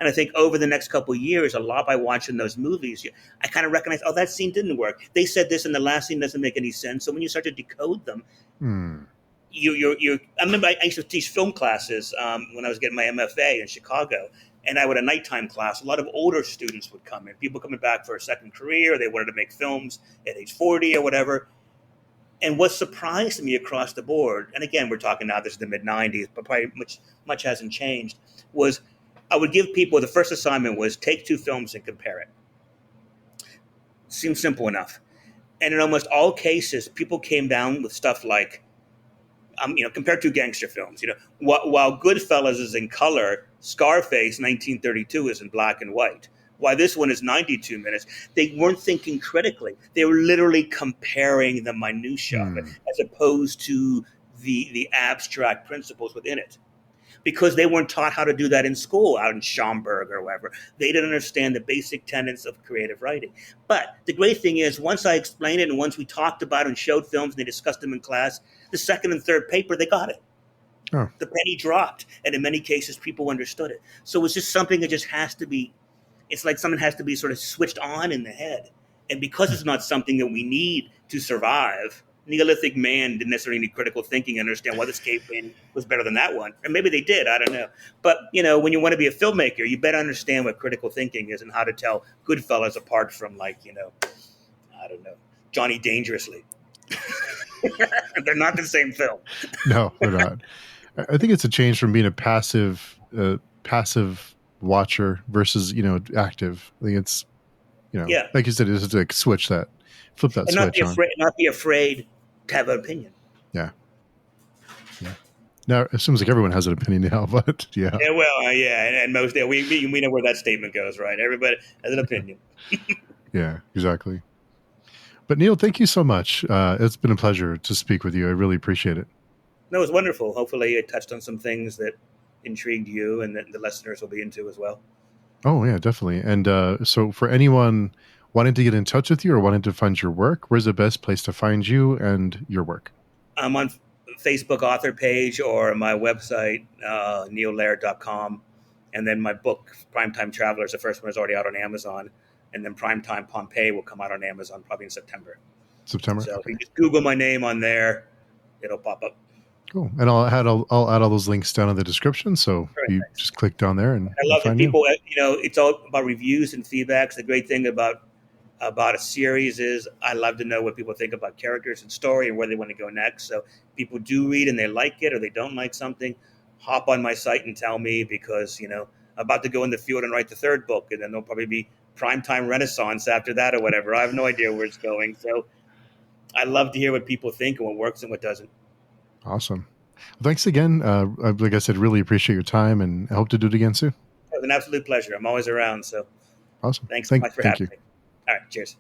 And I think over the next couple of years, a lot by watching those movies, I kind of recognize, oh, that scene didn't work. They said this, and the last scene doesn't make any sense. So when you start to decode them, Hmm. you. I remember I used to teach film classes when I was getting my MFA in Chicago, and I would a nighttime class. A lot of older students would come in, people coming back for a second career. They wanted to make films at age 40 or whatever. And what surprised me across the board, and again, we're talking now, this is the mid 90s, but probably much hasn't changed, was I would give people the first assignment was take two films and compare it. Seems simple enough. And in almost all cases, people came down with stuff like, compared to gangster films, while Goodfellas is in color, Scarface 1932 is in black and white. Why this one is 92 minutes, they weren't thinking critically. They were literally comparing the minutia of it Hmm. as opposed to the abstract principles within it. Because they weren't taught how to do that in school out in Schaumburg or wherever. They didn't understand the basic tenets of creative writing. But the great thing is, once I explained it and once we talked about it and showed films and they discussed them in class, the second and third paper, they got it. Oh. The penny dropped. And in many cases, people understood it. So it's just something that just has to be, it's like something has to be sort of switched on in the head. And because it's not something that we need to survive, Neolithic man didn't necessarily need critical thinking and understand why this cave painting was better than that one. And maybe they did, I don't know. But, when you want to be a filmmaker, you better understand what critical thinking is and how to tell Goodfellas apart from, I don't know, Johnny Dangerously. They're not the same film. No, they're not. I think it's a change from being a passive watcher versus active. I think it's Yeah. like you said, it's like flip that And switch on. not be afraid to have an opinion. Yeah. Yeah. Now it seems like everyone has an opinion now, but yeah. Yeah, well, yeah, and most we know where that statement goes, right? Everybody has an opinion. Yeah, exactly. But Neil, thank you so much. It's been a pleasure to speak with you. I really appreciate it. No, it was wonderful. Hopefully, it touched on some things that intrigued you and that the listeners will be into as well. Oh yeah, definitely. And so for anyone wanting to get in touch with you or wanting to find your work, where's the best place to find you and your work? I'm on Facebook author page or my website, neillaird.com. And then my book, Primetime Travelers, the first one is already out on Amazon. And then Primetime Pompeii will come out on Amazon probably in September. September? So Okay. if you just Google my name on there, it'll pop up. Cool. And I'll add all those links down in the description. So Great, you thanks. just click down there and I love it. find People, it's all about reviews and feedbacks. The great thing about a series is I love to know what people think about characters and story and where they want to go next. So people do read and they like it or they don't like something, hop on my site and tell me because, I'm about to go in the field and write the third book and then there'll probably be primetime renaissance after that or whatever. I have no idea where it's going. So I love to hear what people think and what works and what doesn't. Awesome. Well, thanks again. Like I said, really appreciate your time and I hope to do it again soon. It was an absolute pleasure. I'm always around. So Awesome. thanks so much for Thank having you. me. All right. Cheers.